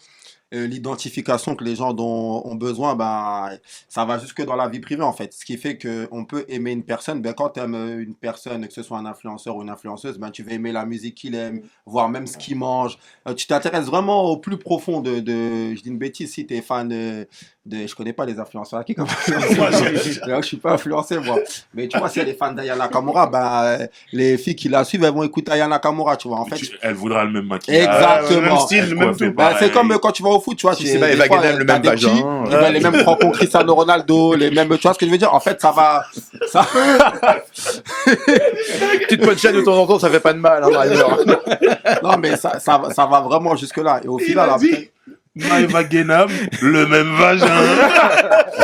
l'identification que les gens ont besoin, ben, ça va jusque dans la vie privée, en fait. Ce qui fait qu'on peut aimer une personne. Ben, quand tu aimes une personne, que ce soit un influenceur ou une influenceuse, ben, tu vas aimer la musique qu'il aime, voir même ce qu'il mange. Tu t'intéresses vraiment au plus profond je dis une bêtise, si tu es fan je connais pas les influenceurs qui comme je suis pas influencé, moi. Mais tu vois, si elle est fan d'Aya Nakamura, ben, les filles qui la suivent, elles vont écouter Aya Nakamura, tu vois. En fait, Elle voudra le même maquillage. exactement. le même style, le même tout. Ben, c'est comme quand tu vas au foot, tu vois. Si c'est pas Eva Guedel, le même vagin. Les mêmes rencontres Cristiano Ronaldo, les mêmes, tu vois ce que je veux dire? En fait, ça va. Petite punchline de temps en temps, ça fait pas de mal, hein, d'ailleurs. Non, mais ça va vraiment jusque-là. Et au final, après. Maëva Guénam, le même vagin.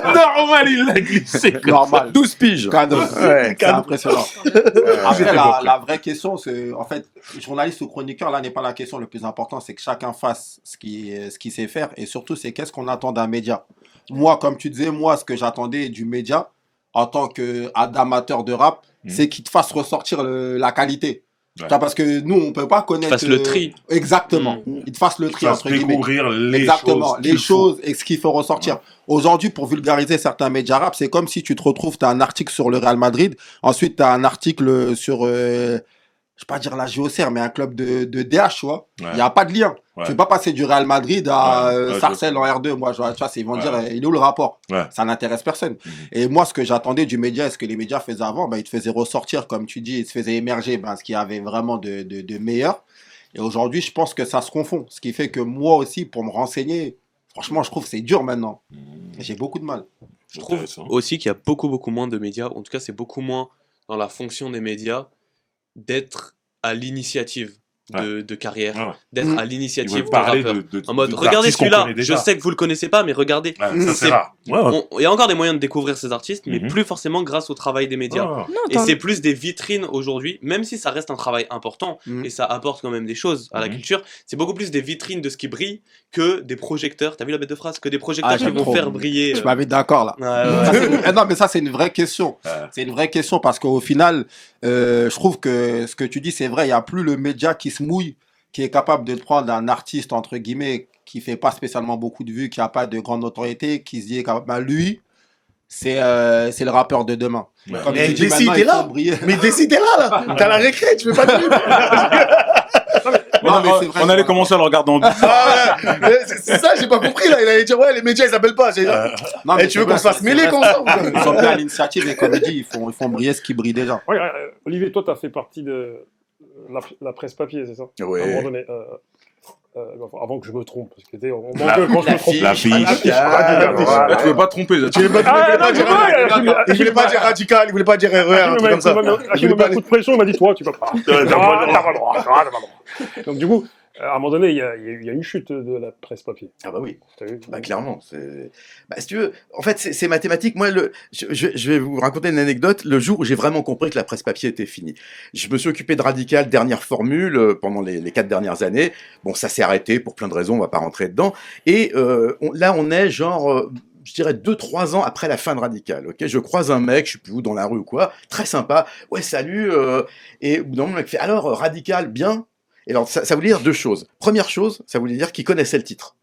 Normal, il l'a glissé. Normal. 12 piges. Cadeau. Ouais, C'est impressionnant. Après, la vraie question, c'est, en fait, journaliste ou chroniqueur, là n'est pas la question. Le plus important, c'est que chacun fasse ce qu'il sait faire. Et surtout, c'est qu'est-ce qu'on attend d'un média. Moi, comme tu disais, ce que j'attendais du média, en tant qu'amateur de rap, c'est qu'il te fasse ressortir la qualité. Ouais. Parce que nous, on peut pas connaître. Fasse le tri. Exactement. Il te fasse le tri, entre guillemets. Découvrir les choses et ce qu'il faut ressortir. Ouais. Aujourd'hui, pour vulgariser certains médias rap, c'est comme si tu te retrouves, tu as un article sur le Real Madrid, ensuite tu as un article sur, je vais pas dire la JOCR, mais un club de DH, tu vois. Il n'y a pas de lien. Ouais. Tu ne peux pas passer du Real Madrid à Sarcelles en R2. Moi, tu vois, ils vont dire, il est où le rapport? Ça n'intéresse personne. Et moi, ce que j'attendais du média, ce que les médias faisaient avant, ils te faisaient ressortir, comme tu dis, ils te faisaient émerger ce qu'il y avait vraiment de meilleur. Et aujourd'hui, je pense que ça se confond. Ce qui fait que moi aussi, pour me renseigner, franchement, je trouve que c'est dur maintenant. J'ai beaucoup de mal. Je trouve aussi qu'il y a beaucoup moins de médias. En tout cas, c'est beaucoup moins dans la fonction des médias d'être à l'initiative de carrière, d'être à l'initiative de rappeur. En mode, regardez celui-là, je sais que vous le connaissez pas, mais regardez. C'est rare. Il y a encore des moyens de découvrir ces artistes, mais plus forcément grâce au travail des médias. Et c'est plus des vitrines aujourd'hui, même si ça reste un travail important, et ça apporte quand même des choses à la culture, c'est beaucoup plus des vitrines de ce qui brille que des projecteurs. T'as vu la bête de phrase? Que des projecteurs qui vont faire briller. Je m'avais d'accord là. Non, mais ça, c'est une vraie question. C'est une vraie question parce qu'au final, je trouve que ce que tu dis, c'est vrai, il n'y a plus le média qui se mouille, qui est capable de prendre un artiste, entre guillemets, qui fait pas spécialement beaucoup de vues, qui n'a pas de grande notoriété, qui se dit, lui, c'est le rappeur de demain. Comme tu dis, t'es là. Mais Desi, t'es là. T'as la récré, tu veux pas de vue. On allait commencer à le regarder en c'est ça, j'ai pas compris là. Il allait dire, les médias ils appellent pas. Non, mais tu veux qu'on se fasse mêler comme ça? Ils sont bien à l'initiative et comme il dit, ils font briller ce qui brille déjà. Olivier, toi, tu as fait partie de la presse papier, c'est ça? Oui. À un moment donné, avant que je me trompe, parce que on manque quand je me trompe. La fiche. Tu veux pas te tromper. Il voulait pas dire radical, il voulait pas dire RER, un truc comme ça. Il m'a mis un coup de pression, il m'a dit, toi, tu vas pas. T'as pas le droit. Donc du coup, À un moment donné, il y a une chute de la presse papier. Ah bah oui. T'as vu? Bah clairement. Bah, si tu veux, en fait, c'est mathématique. Moi, je vais vous raconter une anecdote. Le jour où j'ai vraiment compris que la presse papier était finie, je me suis occupé de Radical, dernière formule, pendant les 4 dernières années. Bon, ça s'est arrêté pour plein de raisons, on va pas rentrer dedans. Et là, on est genre... je dirais 2-3 ans après la fin de Radical, ok. Je croise un mec, je sais plus où, dans la rue ou quoi, très sympa. Ouais, salut. Et au bout d'un moment, le mec fait alors Radical, bien. Et alors ça voulait dire 2 choses. Première chose, ça voulait dire qu'il connaissait le titre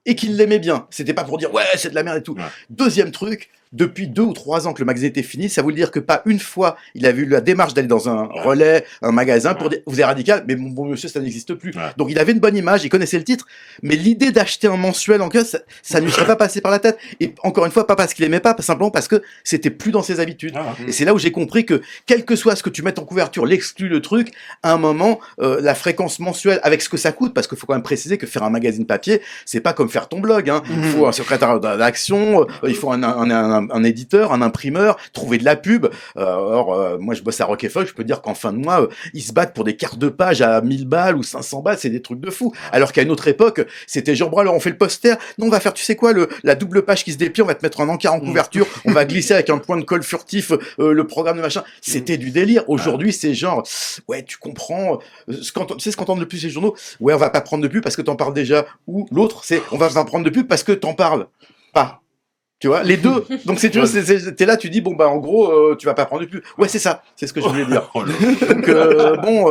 et qu'il l'aimait bien. C'était pas pour dire ouais c'est de la merde et tout. Ouais. Deuxième truc, depuis 2 ou 3 ans que le magazine était fini, ça voulait dire que pas une fois il avait eu la démarche d'aller dans un relais, un magasin pour dire vous êtes Radical, mais bon monsieur ça n'existe plus. Ouais. Donc il avait une bonne image, il connaissait le titre, mais l'idée d'acheter un mensuel en kiosque, ça ne lui serait pas passé par la tête. Et encore une fois, pas parce qu'il aimait pas, simplement parce que c'était plus dans ses habitudes. Et c'est là où j'ai compris que quel que soit ce que tu mettes en couverture, l'exclut le truc, à un moment, la fréquence mensuelle avec ce que ça coûte, parce qu'il faut quand même préciser que faire un magazine papier, c'est pas comme faire ton blog, hein. Il faut un secrétaire d'action, il faut un éditeur, un imprimeur, trouver de la pub. Moi je bosse à Rock & Folk, je peux dire qu'en fin de mois, ils se battent pour des cartes de page à 1000 balles ou 500 balles, c'est des trucs de fou. Alors qu'à une autre époque, c'était genre, alors on fait le poster, non on va faire, tu sais quoi, la double page qui se déplie, on va te mettre un encart en couverture, on va glisser avec un point de colle furtif le programme de machin. C'était du délire. Aujourd'hui, c'est genre, ouais, tu comprends, tu sais ce qu'entendent le plus les journaux, ouais, on va pas prendre de pub parce que t'en parles déjà, ou l'autre, c'est, on va pas prendre de pub parce que t'en parles pas. Tu vois, les deux. Donc, tu vois, t'es là, tu dis, bon, bah, en gros, tu vas pas prendre de pub. Ouais, c'est ça. C'est ce que je voulais dire. Donc,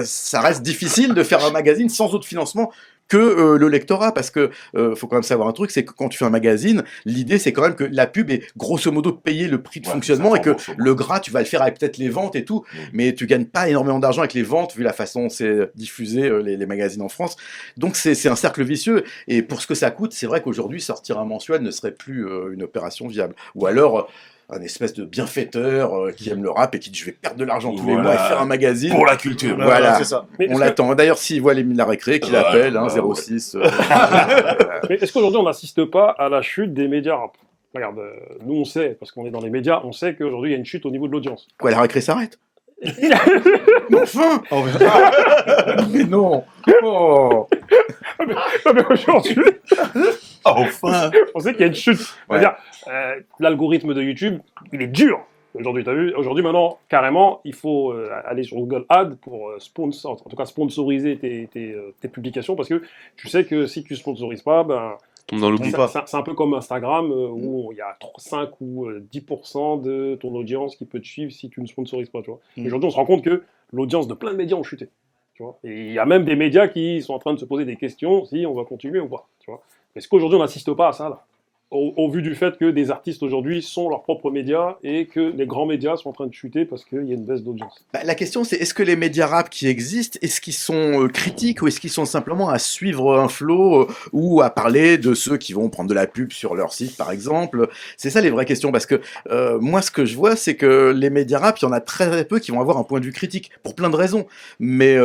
ça reste difficile de faire un magazine sans autre financement que le lectorat, parce que faut quand même savoir un truc, c'est que quand tu fais un magazine, l'idée c'est quand même que la pub est grosso modo de payer le prix de fonctionnement et que le gras tu vas le faire avec peut-être les ventes et tout, mais tu gagnes pas énormément d'argent avec les ventes vu la façon dont c'est diffusé les magazines en France. Donc c'est un cercle vicieux, et pour ce que ça coûte, c'est vrai qu'aujourd'hui sortir un mensuel ne serait plus une opération viable. Ou alors un espèce de bienfaiteur qui aime le rap et qui dit je vais perdre de l'argent tous les mois et faire un magazine pour la culture. Voilà, c'est ça. On l'attend. D'ailleurs, s'il voit la récré, qu'il appelle, 06. Mais est-ce qu'aujourd'hui on n'assiste pas à la chute des médias rap? Regarde, nous on sait, parce qu'on est dans les médias, on sait qu'aujourd'hui il y a une chute au niveau de l'audience. Quoi, la récré s'arrête? Mais enfin Mais non. Oh. Non, mais aujourd'hui, Enfin. on sait qu'il y a une chute. C'est-à-dire, l'algorithme de YouTube, il est dur. Aujourd'hui, t'as vu? Aujourd'hui, maintenant, carrément, il faut aller sur Google Ads pour sponsoriser tes publications, parce que tu sais que si tu sponsorises pas, ben, Tombe dans l'oubli. c'est un peu comme Instagram, où il y a 5 ou 10% de ton audience qui peut te suivre si tu ne sponsorises pas, tu vois. Aujourd'hui, on se rend compte que l'audience de plein de médias ont chuté. Tu vois. Et il y a même des médias qui sont en train de se poser des questions si on va continuer ou pas. Tu vois. Est-ce qu'aujourd'hui on n'assiste pas à ça là, au vu du fait que des artistes aujourd'hui sont leurs propres médias et que les grands médias sont en train de chuter parce qu'il y a une baisse d'audience? Bah, la question c'est, est-ce que les médias rap qui existent, est-ce qu'ils sont critiques ou est-ce qu'ils sont simplement à suivre un flow ou à parler de ceux qui vont prendre de la pub sur leur site par exemple? C'est ça les vraies questions, parce que moi ce que je vois c'est que les médias rap, il y en a très très peu qui vont avoir un point de vue critique pour plein de raisons, mais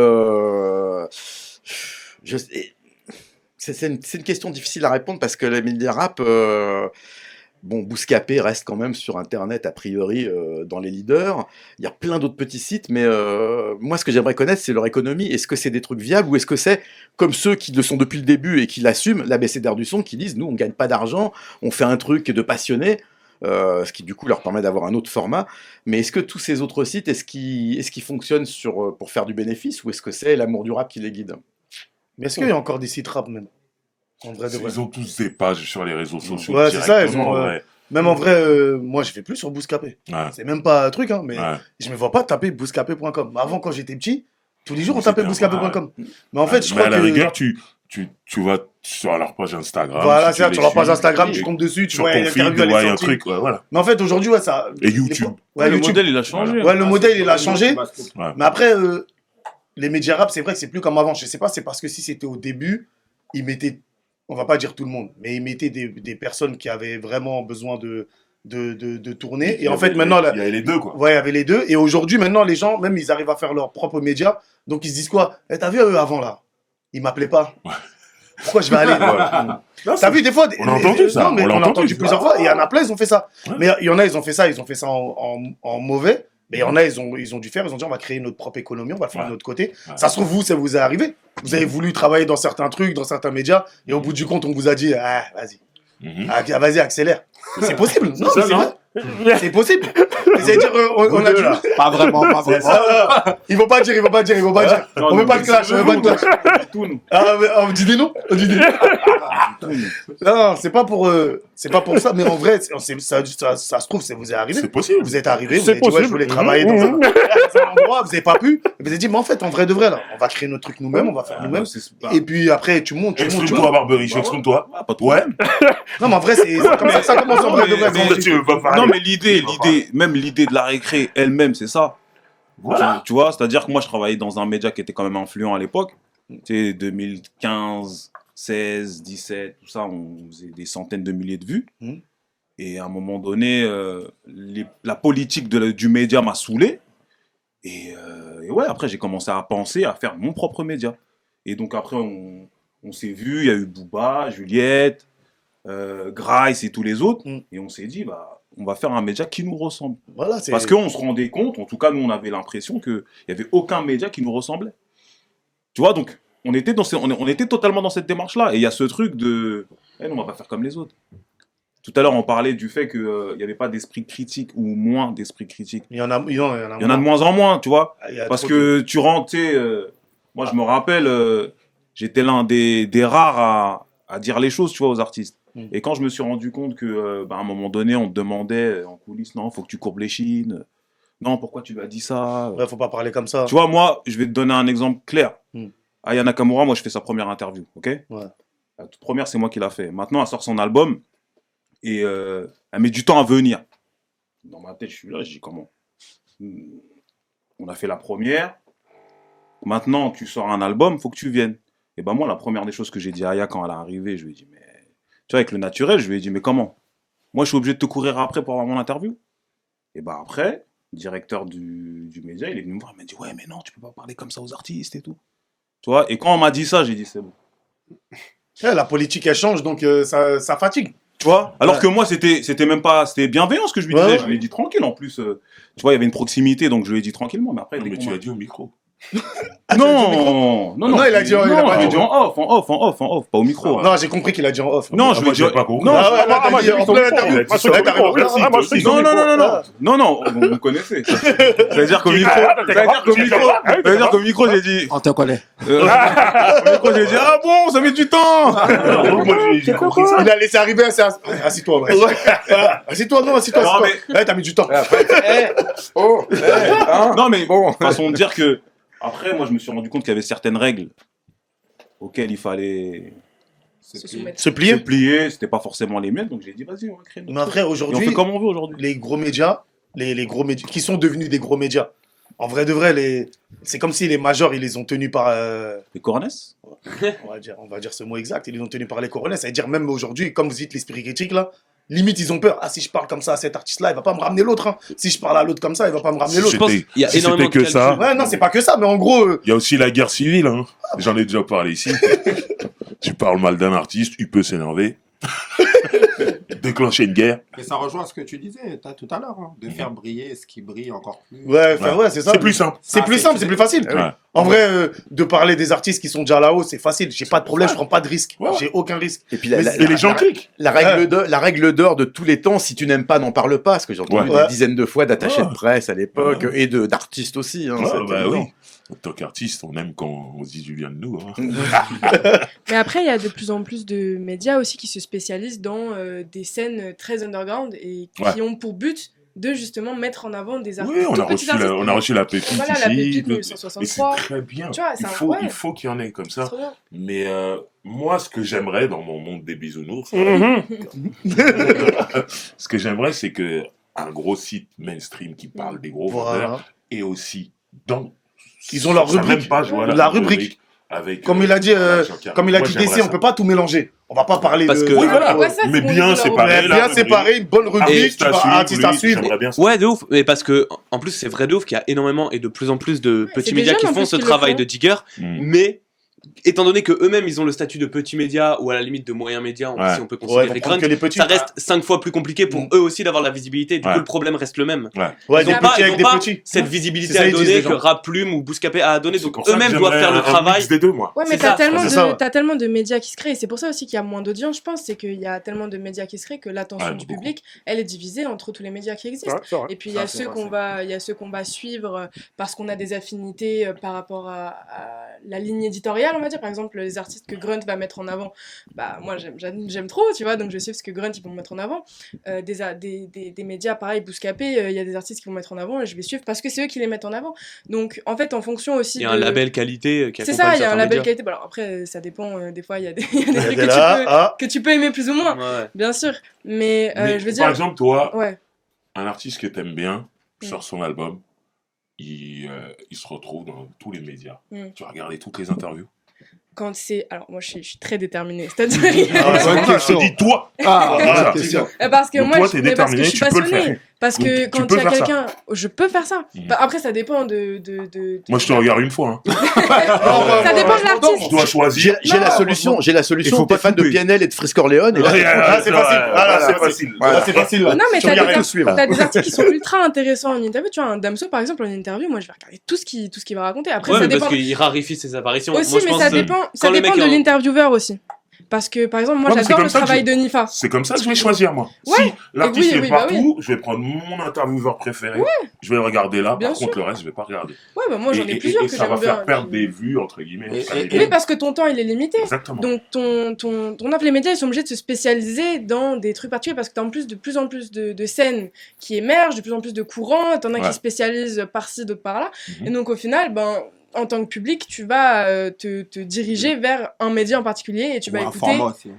c'est une question difficile à répondre parce que les médias rap, bon, Bouscapé reste quand même sur Internet a priori dans les leaders. Il y a plein d'autres petits sites, mais moi ce que j'aimerais connaître c'est leur économie. Est-ce que c'est des trucs viables ou est-ce que c'est comme ceux qui le sont depuis le début et qui l'assument, l'abécédaire du son, qui disent nous on gagne pas d'argent, on fait un truc de passionné. Ce qui du coup leur permet d'avoir un autre format. Mais est-ce que tous ces autres sites, est-ce qu'ils fonctionnent pour faire du bénéfice ou est-ce que c'est l'amour du rap qui les guide? Mais est-ce qu'il y a encore des sites rap même? En vrai de vrai. Ils ont tous des pages sur les réseaux sociaux. Ouais, c'est ça. Ils ont, ouais. même en vrai, moi je vais plus sur Bouscapé. Ouais. C'est même pas un truc, hein, mais Ouais. je me vois pas taper bouscapé.com. Mais avant, quand j'étais petit, tous les jours on tapait bouscapé.com. Mais en fait, je Mais crois à la que. rigueur, tu vas sur leur page Instagram. Voilà, si c'est ça, tu sur les leur page suis, Instagram, tu tombes dessus, tu sur vois, ton une feed, interview, elle est ouais, un sortie. truc, ouais, voilà. Mais en fait, aujourd'hui, ouais, ça. Et YouTube. Ouais, Le YouTube. modèle, il a changé. Ouais, le modèle, il a changé. Ouais. Mais après, les médias rap, c'est vrai que c'est plus comme avant. Je sais pas, c'est parce que si c'était au début, ils mettaient, on va pas dire tout le monde, mais ils mettaient des personnes qui avaient vraiment besoin de tourner. Et en fait, maintenant. Il y avait les deux, quoi. Ouais, il y avait les deux. Et aujourd'hui, maintenant, les gens, même, ils arrivent à faire leurs propres médias. Donc, ils se disent quoi? T'as vu eux avant, là? Ils m'appelaient pas. Pourquoi je vais aller? T'as vu, des fois. On a entendu ça. Non, mais on a entendu ça. plusieurs fois. Et il y en a plein, ils ont fait ça. Ouais. Mais il y en a, ils ont fait ça en mauvais. Mais il y en a, ils ont dû faire, ils ont dit on va créer notre propre économie, on va le faire de notre côté. Ouais. Ça se trouve, vous, ça vous est arrivé. Vous avez voulu travailler dans certains trucs, dans certains médias, et au bout du compte, on vous a dit ah, vas-y. Vas-y, accélère. C'est possible. Non, C'est ça, c'est non vrai. C'est possible. C'est-à-dire, on a dit. Pas vraiment, pas vraiment. Ils vont pas dire. Non, On veut pas de clash, on veut pas de clash. Tout, nous. Ah, mais, on dit des noms. Non, c'est pas pour ça, mais en vrai, ça se trouve, ça vous est arrivé. C'est possible. Vous êtes arrivé, vous C'est avez dit, ouais, je possible. voulais travailler dans un endroit, vous avez pas pu. Et vous avez dit, mais en fait, en vrai de vrai, là, on va créer notre truc nous-mêmes, on va faire nous-mêmes. Et puis après, tu montes. Exprime-toi, Barbery, exprime-toi. Pas de Ouais. problème. Non, mais en vrai, c'est comme ça que ça commence en vrai de vrai. mais- Tu veux pas parler. Non, mais même l'idée de la récré elle-même, c'est ça. Voilà. Tu vois, c'est-à-dire que moi, je travaillais dans un média qui était quand même influent à l'époque. Tu sais, 2015, 16, 17, tout ça, on faisait des centaines de milliers de vues. Mhm. Et à un moment donné, la politique du média m'a saoulé. Et ouais, après, j'ai commencé à penser à faire mon propre média. Et donc après, on s'est vu, il y a eu Booba, Juliette, Grice et tous les autres. Mhm. Et on s'est dit, bah, on va faire un média qui nous ressemble. Voilà, c'est. Parce qu'on se rendait compte, en tout cas, nous, on avait l'impression qu'il n'y avait aucun média qui nous ressemblait. Tu vois, donc, on était totalement dans cette démarche-là. Et il y a ce truc de, non, on va pas faire comme les autres. Tout à l'heure, on parlait du fait qu'il n'y avait pas d'esprit critique ou moins d'esprit critique. Il y en a Il y en a de moins en moins, tu vois. Il y a Parce trop que tu rentres, tu sais, moi, je me rappelle, j'étais l'un des rares à dire les choses, tu vois, aux artistes. Et quand je me suis rendu compte que, à un moment donné, on te demandait en coulisses, non, faut que tu courbes les chines. Non, pourquoi tu lui as dit ça? Ouais, faut pas parler comme ça. Tu vois, moi, je vais te donner un exemple clair. Mm. Aya Nakamura, moi, je fais sa première interview, ok? Ouais. La toute première, c'est moi qui l'a fait. Maintenant, elle sort son album et elle met du temps à venir. Dans ma tête, je suis là, je dis comment? On a fait la première. Maintenant, tu sors un album, faut que tu viennes. Et ben moi, la première des choses que j'ai dit à Aya quand elle est arrivée, je lui ai dit, mais tu vois, avec le naturel, je lui ai dit, mais comment? Moi, je suis obligé de te courir après pour avoir mon interview. Et ben après, le directeur du média, il est venu me voir, il m'a dit, ouais, mais non, tu peux pas parler comme ça aux artistes et tout. Tu vois, et quand on m'a dit ça, j'ai dit, c'est bon. La politique, elle change, donc ça fatigue. Tu vois, alors Ouais. que moi, c'était même pas, c'était bienveillant ce que je lui Ouais, disais. ouais. Je lui ai dit tranquille, en plus. Tu vois, il y avait une proximité, donc je lui ai dit tranquillement. Mais après, Non, dès mais qu'on tu m'a- l'as dit au micro. Non, Non, il a dit- il a non, pas je l'ai dit. dit en off, pas au micro. Non, j'ai compris qu'il a dit en off. Non, je lui ai moi, dit. j'ai pas compris. Non, Ah je- ouais, là, t'as moi, dit j'ai en vu son plein micro. interview. Il a dit son Ouais, t'as micro. raison. Ah, moi, je sais que Non, son non, micro. non, non, non, vous me connaissez. C'est-à-dire qu'au micro, j'ai dit, On te connaît. au micro, j'ai dit, ah bon, ça met du temps. Moi, j'ai compris ça. Il a laissé arriver, assis-toi. Ouais. Assis-toi, non, assis-toi. Non, assis-toi. Ouais, t'as mis du temps. Non, mais bon, façon de dire que, après, moi, je me suis rendu compte qu'il y avait certaines règles auxquelles il fallait Se soumettre. Se plier. se plier, c'était pas forcément les miennes, donc j'ai dit, vas-y, on va créer notre Mais après, truc. Et on aujourd'hui, fait comme on veut aujourd'hui. les gros médias, les gros médias, qui sont devenus des gros médias. En vrai de vrai, c'est comme si les majors, ils les ont tenus par, Les coronesses. on va dire ce mot exact, ils les ont tenus par les coronets. C'est-à-dire même aujourd'hui, comme vous dites l'esprit critique là, limite ils ont peur. Ah, si je parle comme ça à cet artiste-là, il va pas me ramener l'autre. Hein. Si je parle à l'autre comme ça, il va pas me ramener l'autre. Je pense qu'il y a Si énormément c'était de que ça, calculs. Ouais, non, c'est pas que ça, mais en gros, il y a aussi la guerre civile. Hein. J'en ai déjà parlé ici. Tu parles mal d'un artiste, il peut s'énerver. Déclencher une guerre. Et ça rejoint ce que tu disais tout à l'heure, de faire briller ce qui brille encore plus. ouais, enfin, ouais, c'est ça. C'est plus simple. C'est Ah, plus simple, c'est plus facile. Ouais. En vrai, de parler des artistes qui sont déjà là-haut, c'est facile. J'ai pas de problème, je prends pas de risque. Ouais. J'ai aucun risque. Et puis Et les gens cliquent. la règle d'or de tous les temps, si tu n'aimes pas, n'en parle pas. Parce que j'ai entendu Ouais. des dizaines de fois d'attachés Ouais. de presse à l'époque Ouais. et d'artistes aussi. Hein, Ouais, c'était bah évident. oui. En tant qu'artiste, on aime quand on se dit du bien de nous. Hein. Mais après, il y a de plus en plus de médias aussi qui se spécialisent dans des scènes très underground et qui ont pour but de justement mettre en avant des artistes. Oui, on tout a, petits reçu artistes. on a reçu la pépite Voilà, ici. la pépite Et 1963. c'est très bien. Tu vois, c'est Il faut qu'il y en ait comme C'est ça. trop bien. Mais moi, ce que j'aimerais dans mon monde des bisounours, ce que j'aimerais, c'est que un gros site mainstream qui parle des gros vendeurs Voilà. et aussi dans Ils ont leur sur sa rubrique. même page, voilà, La une rubrique. avec Comme il a dit, voilà, comme il a moi, dit j'aimerais DC, on ça. peut pas tout mélanger. On va pas parler Parce de. que- Oui, voilà. Ouais, ça, c'est Mais bon, bien ils ont séparé. Mais la bien rubrique. séparé, une bonne rubrique, Artiste tu à vois, suivre, artiste à oui, suivre. j'aimerais bien ça. Ouais, de ouf. Mais parce que, en plus, c'est vrai de ouf qu'il y a énormément et de plus en plus de c'est petits des médias jeunes, qui en font plus, ce qui le travail font. de digger, Mm. mais étant donné que eux-mêmes ils ont le statut de petits médias ou à la limite de moyens médias, si on peut considérer Ouais, Grunt, que les petits, ça reste 5 fois plus compliqué pour eux aussi d'avoir la visibilité. Du coup, le problème reste le même. Ouais, Ils des n'ont pas, petits ils avec ont des pas petits. cette visibilité C'est ça, à ils disent, donner les que gens. Rap Plume ou Bouscapé a à donner. C'est Donc pour ça que eux-mêmes doivent faire le j'aimerais un travail. mix des deux, moi. Ouais, mais C'est ça, c'est ça, ouais. t'as tellement de médias qui se créent, et c'est pour ça aussi qu'il y a moins d'audience, je pense, c'est qu'il y a tellement de médias qui se créent que l'attention Ouais, du beaucoup. public, elle est divisée entre tous les médias qui existent. Ouais, c'est vrai. Et puis il y a ceux qu'on va suivre parce qu'on a des affinités par rapport à la ligne éditoriale, on va dire. Par exemple, les artistes que Grunt va mettre en avant, bah moi j'aime trop, tu vois, donc je sais ce que Grunt ils vont mettre en avant. Des médias pareil, Bouscapé, il y a des artistes qui vont mettre en avant et je vais suivre parce que c'est eux qui les mettent en avant. Donc en fait, en fonction aussi Il y a un label qualité qui c'est accompagne ça, il y a un certains label médias. qualité. Bon, alors après, ça dépend. Des fois, il y a des trucs que tu peux aimer plus ou moins, Ouais. bien sûr. Mais, Mais, je veux par dire. exemple, toi, Ouais. un artiste que t'aimes bien sort son album, il se retrouve dans tous les médias. Tu vas regarder toutes les interviews. Quand c'est. Alors, moi, je suis très déterminée. C'est-à-dire. Bonne question. Je dis toi. Bonne question. Parce que Donc moi, toi, t'es mais parce que déterminé, je suis tu peux le faire. passionnée. Parce que Donc, quand tu il y a peux faire ça. quelqu'un. Je peux faire ça. Bah, après, ça dépend de. Moi, je te regarde une fois. Hein. Ça dépend de l'artiste. Tu dois choisir. J'ai la solution. J'ai la solution. T'es fan de PNL et de Frisk Orléans. Et là, C'est facile. Voilà, c'est facile. Voilà. C'est facile. Non, mais Tu regardes rien. t'as des articles qui sont ultra intéressants en interview. Tu vois, un Damso, par exemple, en interview, moi, je vais regarder tout ce qu'il va raconter. Après, Ouais, ça mais dépend. parce qu'il raréfie ses apparitions. Aussi, Moi, je mais pense, ça dépend quand le mec de est en- l'intervieweur aussi. Parce que, par exemple, moi, Ouais, mais c'est j'adore comme le ça que travail je- de Nifa. C'est comme ça que je vais choisir, moi. Ouais. Si l'artiste Oui, est oui, bah partout, je vais prendre mon intervieweur préféré. Je vais le regarder là. Bien Par contre, sûr. le reste, je vais pas regarder. Ouais, bah moi, j'en ai plusieurs et que ça va j'aime bien. faire perdre des vues, entre guillemets. Oui, parce que ton temps, il est limité. Exactement. Donc, ton offre, les médias, ils sont obligés de se spécialiser dans des trucs particuliers parce que t'as en plus de plus en plus de scènes qui émergent, de plus en plus de courants, t'en as qui spécialisent par-ci, d'autres par-là. Et donc, au final, en tant que public, tu vas te diriger vers un média en particulier et tu vas Ou un écouter... format aussi.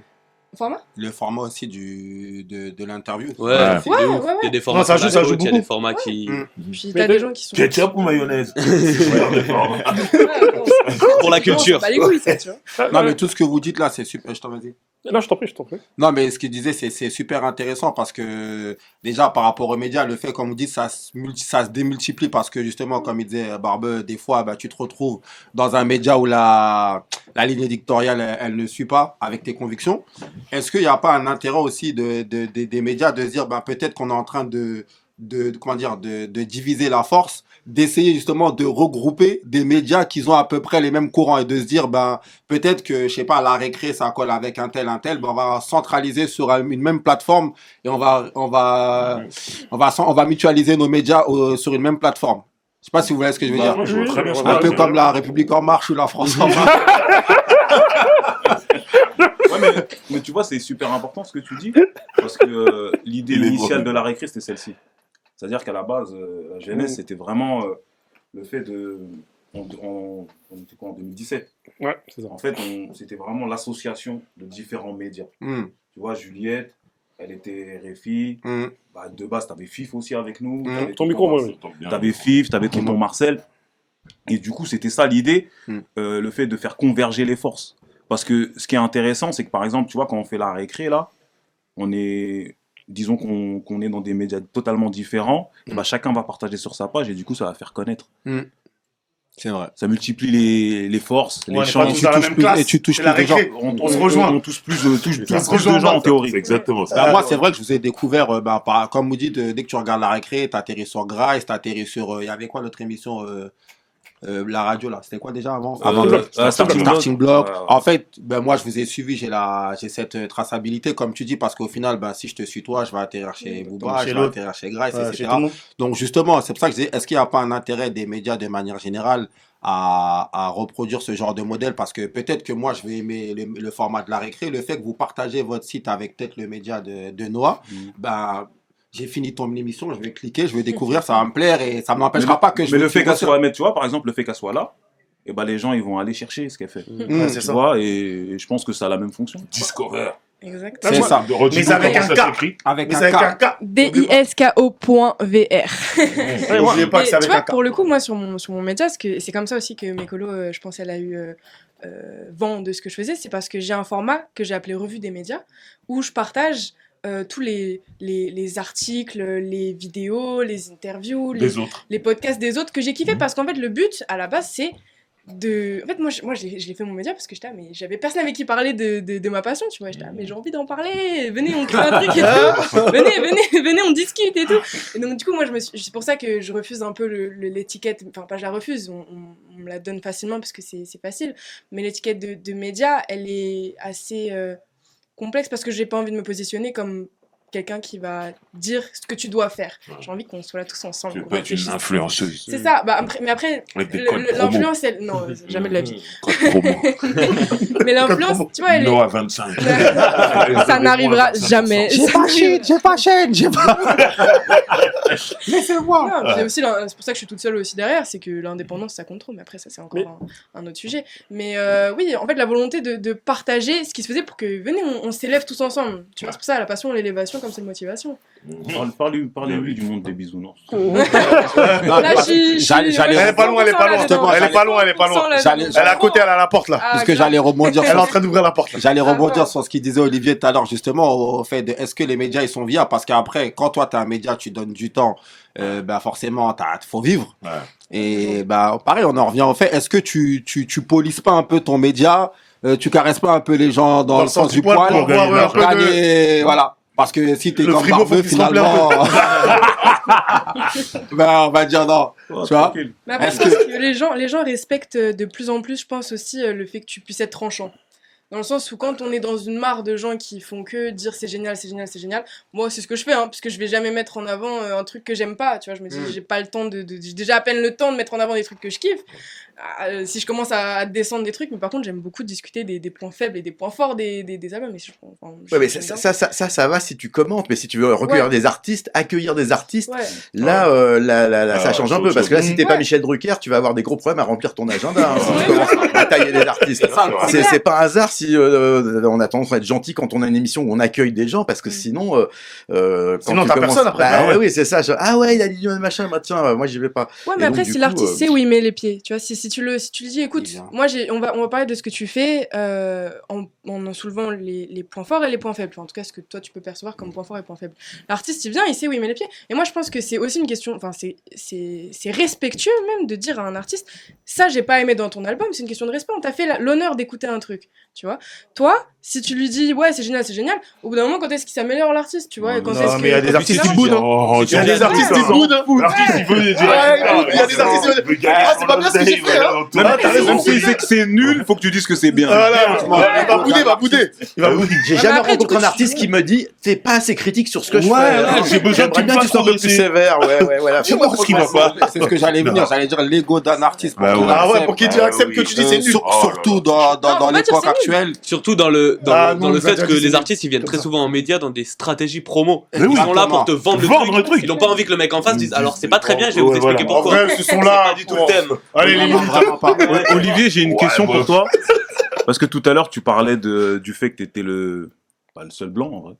Format Le format aussi de l'interview. Ouais. Il y a des formats Non, ça qui joue, sont ça la joue côte, il y a des beaucoup. formats qui... Puis t'as des gens qui sont... Ketchup ou mayonnaise Pour la culture. Bah les couilles, ça, tu vois. Non, mais tout ce que vous dites là, c'est super. Je t'en vas-y. Là, je t'en prie, je t'en prie. Non, mais ce qu'il disait, c'est super intéressant parce que déjà par rapport aux médias, le fait, comme vous dites, ça se démultiplie parce que justement, comme il disait Barbeux, des fois, tu te retrouves dans un média où la ligne éditoriale, elle ne suit pas avec tes convictions. Est-ce qu'il n'y a pas un intérêt aussi des médias de se dire, peut-être qu'on est en train de diviser la force, d'essayer justement de regrouper des médias qui ont à peu près les mêmes courants et de se dire peut-être que je sais pas, la récré ça colle avec un tel, on va centraliser sur une même plateforme et on va mutualiser nos médias sur une même plateforme. Je sais pas si vous voyez ce que je veux dire. Moi, je vois très bien ce que Un tu peu veux comme dire. la République en marche ou la France en marche. Ouais, mais tu vois, c'est super important ce que tu dis, parce que l'idée Il est initiale beau. de la récré, c'était celle-ci. C'est-à-dire qu'à la base, la jeunesse, c'était vraiment le fait de... On était quoi, en 2017 ? Ouais, c'est ça. En fait, c'était vraiment l'association de différents médias. Tu vois, Juliette, elle était RFI. De base, t'avais FIF aussi avec nous. T'avais Ton micro, moi, oui. T'avais FIF, t'avais tonton Marcel. Et du coup, c'était ça l'idée, le fait de faire converger les forces. Parce que ce qui est intéressant, c'est que par exemple, tu vois, quand on fait la récré, là, disons qu'on est dans des médias totalement différents, et chacun va partager sur sa page et du coup, ça va faire connaître. C'est vrai. Ça multiplie les forces, On les est chances. pas tous dans la même classe. et tu touches C'est la plus de gens. récré. On se rejoint. On touche plus de rejoint, gens en théorie. C'est exactement ça. Moi, c'est vrai que je vous ai découvert, comme vous dites, dès que tu regardes la récré, t'atterris sur Grace, t'atterris sur, il y avait quoi l'autre émission, la radio là, c'était quoi déjà avant? Starting Block. Ouais. En fait, moi je vous ai suivi, j'ai cette traçabilité, comme tu dis, parce qu'au final, si je te suis toi, je vais atterrir chez Booba, chez je vais l'autre. atterrir chez Grace, Ouais, etc. chez tout le monde. Donc justement, c'est pour ça que je dis, est-ce qu'il n'y a pas un intérêt des médias de manière générale à reproduire ce genre de modèle? Parce que peut-être que moi je vais aimer le format de la récré, le fait que vous partagez votre site avec peut-être le média de Noah, j'ai fini ton émission, je vais cliquer, je vais découvrir, ça va me plaire et ça ne m'empêchera pas que je Mais le me fait tire qu'elle dessus. soit, tu vois, par exemple, le fait qu'elle soit là, et les gens ils vont aller chercher ce qu'elle fait. Ouais, c'est Tu ça. vois, et je pense que ça a la même fonction. Discover. Exactement. C'est ça. Mais avec un K. Avec Mais un c'est avec un cas. K. disko.vr. N'oubliez pas que c'est Et avec tu vois, un K. pour le coup, moi, sur mon média, c'est comme ça aussi que Mécolo, je pense, elle a eu vent de ce que je faisais. C'est parce que j'ai un format que j'ai appelé Revue des médias, où je partage tous les articles, les vidéos, les interviews, Les autres. les podcasts des autres que j'ai kiffé. Parce qu'en fait, le but, à la base, c'est En fait, moi je l'ai fait mon média parce que j'étais là, mais j'avais personne avec qui parler de ma passion, tu vois. J'étais là, mais j'ai envie d'en parler, venez, on crée un truc et tout. venez, on discute et tout. Et donc, du coup, moi, c'est pour ça que je refuse un peu l'étiquette, enfin, pas je la refuse, on me la donne facilement parce que c'est facile, mais l'étiquette de média, elle est assez complexe parce que j'ai pas envie de me positionner comme quelqu'un qui va dire ce que tu dois faire. J'ai envie qu'on soit là tous ensemble. Tu veux pas être une influenceuse. C'est ça. Mais après, l'influence, elle... Non, jamais de la vie. Mais l'influence, tu vois, elle est... Noah 25. Ça n'arrivera jamais. J'ai pas chaîne. Laissez-moi. Non, aussi, c'est pour ça que je suis toute seule aussi derrière, c'est que l'indépendance, ça compte trop. Mais après, ça, c'est encore un autre sujet. Mais oui, en fait, la volonté de partager ce qui se faisait pour que, venez, on s'élève tous ensemble. Tu vois, c'est pour ça, la passion, l'élévation, comme c'est une motivation. Parlez-lui du monde des bisounours. Là, j'allais- Elle est pas loin. Elle est pas loin. Elle est à côté, elle est à la porte là. Ah, Parce que j'allais rebondir Elle est en train d'ouvrir la porte là. J'allais rebondir sur ce qu'il disait Olivier tout à l'heure, justement, au fait de est-ce que les médias ils sont viables? Parce qu'après, quand toi t'es un média, tu donnes du temps, forcément, faut vivre. Ouais. Et pareil, on en revient au fait, est-ce que tu polises pas un peu ton média, tu caresses pas un peu les gens dans le sens du poil pour gagner voir un peu gagner, voilà. Parce que si t'es Le comme frigo, Barbeux, faut qu'il se remplisse finalement, on va dire non. Tu vois? Mais après, Est-ce je pense que les gens respectent de plus en plus, je pense aussi, le fait que tu puisses être tranchant. Dans le sens où quand on est dans une mare de gens qui font que dire c'est génial, moi c'est ce que je fais, parce que je vais jamais mettre en avant un truc que j'aime pas, tu vois, je me dis j'ai pas le temps j'ai déjà à peine le temps de mettre en avant des trucs que je kiffe. Si je commence à descendre des trucs, mais par contre j'aime beaucoup discuter des points faibles et des points forts des albums. Mais ça va si tu commentes, mais si tu veux recueillir des artistes, accueillir des artistes, Ouais. là, ça change un peu. Parce que là, si t'es pas Michel Drucker, tu vas avoir des gros problèmes à remplir ton agenda. Si tu commences à tailler des artistes. C'est pas un hasard si on a tendance à être gentil quand on a une émission où on accueille des gens, parce que sinon, Sinon, t'as personne après. Oui, c'est ça. Il a dit machin, tiens, moi j'y vais pas. Ouais, mais Et après, donc, si du l'artiste coup, sait où il met les pieds, tu vois, si tu lui dis, écoute, moi, on va parler de ce que tu fais en soulevant les points forts et les points faibles. Enfin, en tout cas, ce que toi, tu peux percevoir comme points forts et points faibles. L'artiste, il vient, il sait où il met les pieds. Et moi, je pense que c'est aussi une question, enfin, c'est respectueux même de dire à un artiste, ça, j'ai pas aimé dans ton album, c'est une question de respect. On t'a fait l'honneur d'écouter un truc, tu vois. Toi, si tu lui dis, ouais, c'est génial, au bout d'un moment, quand est-ce qu'il s'améliore l'artiste, tu vois? Non, mais il y a des artistes qui boudent. Il y a des artistes qui boudent. Il y a des artistes qui boudent. Ah, c'est pas bien ce que j'ai fait, hein. Même s'il sait que c'est nul, faut que tu dises que c'est bien. Voilà, il va bouder. J'ai jamais rencontré un artiste qui me dit, t'es pas assez critique sur ce que je fais. j'ai besoin que J'aimerais bien que tu sois un peu plus sévère. Ouais, voilà. Dis-moi ce qui va pas. C'est ce que j'allais venir, j'allais dire l'ego d'un artiste. Ah ouais, pour qu'il accepte que tu dis c'est nul. Surtout dans l'époque actuelle. Surtout dans le fait que les artistes ils viennent très souvent en média dans des stratégies promo. Ils sont là pour te vendre le truc. Ils n'ont pas envie que le mec en face dise alors c'est pas très bien, je vais vous expliquer pourquoi. En vrai, ce sont là. C'est pas du tout le thème. Allez, les Vraiment pas. Olivier, j'ai une question pour toi. Parce que tout à l'heure, tu parlais du fait que tu étais pas le seul blanc, en vrai.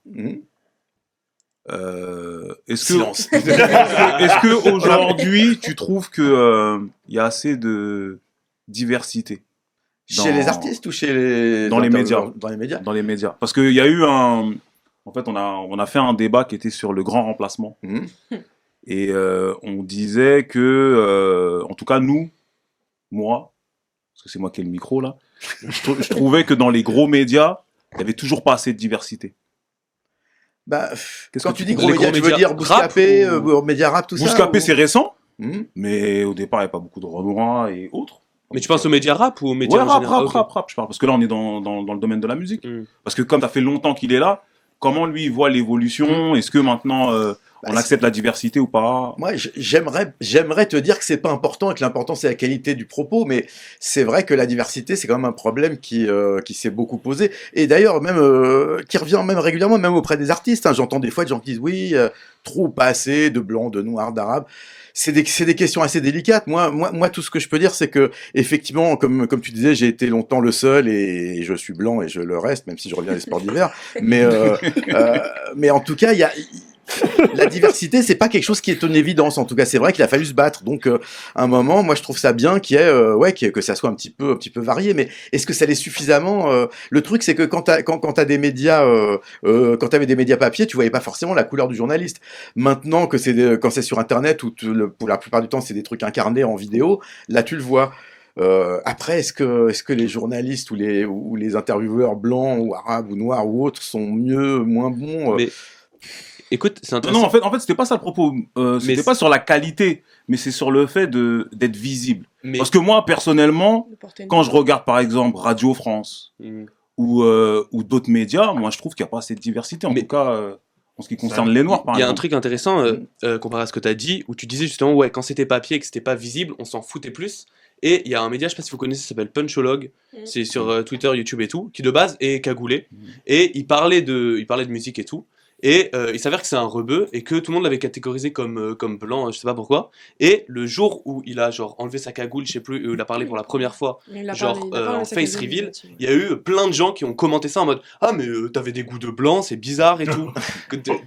Est-ce que aujourd'hui, tu trouves que y a assez de diversité Chez les artistes ou dans les médias? Dans les médias. Dans les médias. Parce qu'il y a eu en fait, on a fait un débat qui était sur le grand remplacement. Et on disait que, en tout cas, moi, parce que c'est moi qui ai le micro là, je trouvais que dans les gros médias, il n'y avait toujours pas assez de diversité. Quand tu dis gros médias, tu veux dire Bouscapé, Média Rap, tout ça? Bouscapé, c'est récent, mais au départ, il n'y a pas beaucoup de Renoir et autres. Mais tu penses aux médias rap ou aux médias rap, je parle. Parce que là, on est dans le domaine de la musique. Parce que comme ça fait longtemps qu'il est là, comment lui il voit l'évolution? Est-ce que maintenant on accepte la diversité ou pas? Moi, j'aimerais te dire que c'est pas important et que l'important c'est la qualité du propos, mais c'est vrai que la diversité c'est quand même un problème qui s'est beaucoup posé et d'ailleurs même qui revient même régulièrement, même auprès des artistes. J'entends des fois des gens qui disent oui, trop ou pas assez de blancs, de noirs, d'arabes. C'est des questions assez délicates. Moi, tout ce que je peux dire, c'est que effectivement, comme tu disais, j'ai été longtemps le seul et je suis blanc et je le reste, même si je reviens des sports d'hiver. Mais en tout cas, la diversité, c'est pas quelque chose qui est une évidence. En tout cas, c'est vrai qu'il a fallu se battre. Donc, à un moment, moi, je trouve ça bien que ça soit un petit peu varié. Mais est-ce que ça l'est suffisamment? Le truc, c'est que quand t'as des médias, quand t'avais des médias papier, tu voyais pas forcément la couleur du journaliste. Maintenant que quand c'est sur Internet, où pour la plupart du temps, c'est des trucs incarnés en vidéo, là, tu le vois. Après, est-ce que les journalistes ou les intervieweurs blancs ou arabes ou noirs ou autres sont mieux, moins bons Mais écoute, c'est intéressant. Non, en fait, c'était pas ça le propos. C'était pas sur la qualité, mais c'est sur le fait d'être visible. Mais Parce que moi, personnellement, quand je regarde par exemple Radio France ou d'autres médias, moi je trouve qu'il n'y a pas assez de diversité, en tout cas en ce qui concerne les Noirs, par il y a un exemple. truc intéressant comparé à ce que tu as dit, où tu disais justement, ouais, quand c'était papier et que c'était pas visible, on s'en foutait plus. Et il y a un média, je sais pas si vous connaissez, ça s'appelle Puncholog, c'est sur Twitter, YouTube et tout, qui de base est cagoulé. Et il parlait de musique et tout. Et il s'avère que c'est un rebeu et que tout le monde l'avait catégorisé comme blanc, je sais pas pourquoi. Et le jour où il a genre enlevé sa cagoule, je sais plus, où il a parlé pour la première fois, genre en face reveal, il y a eu plein de gens qui ont commenté ça en mode ah mais t'avais des goûts de blanc, c'est bizarre et tout.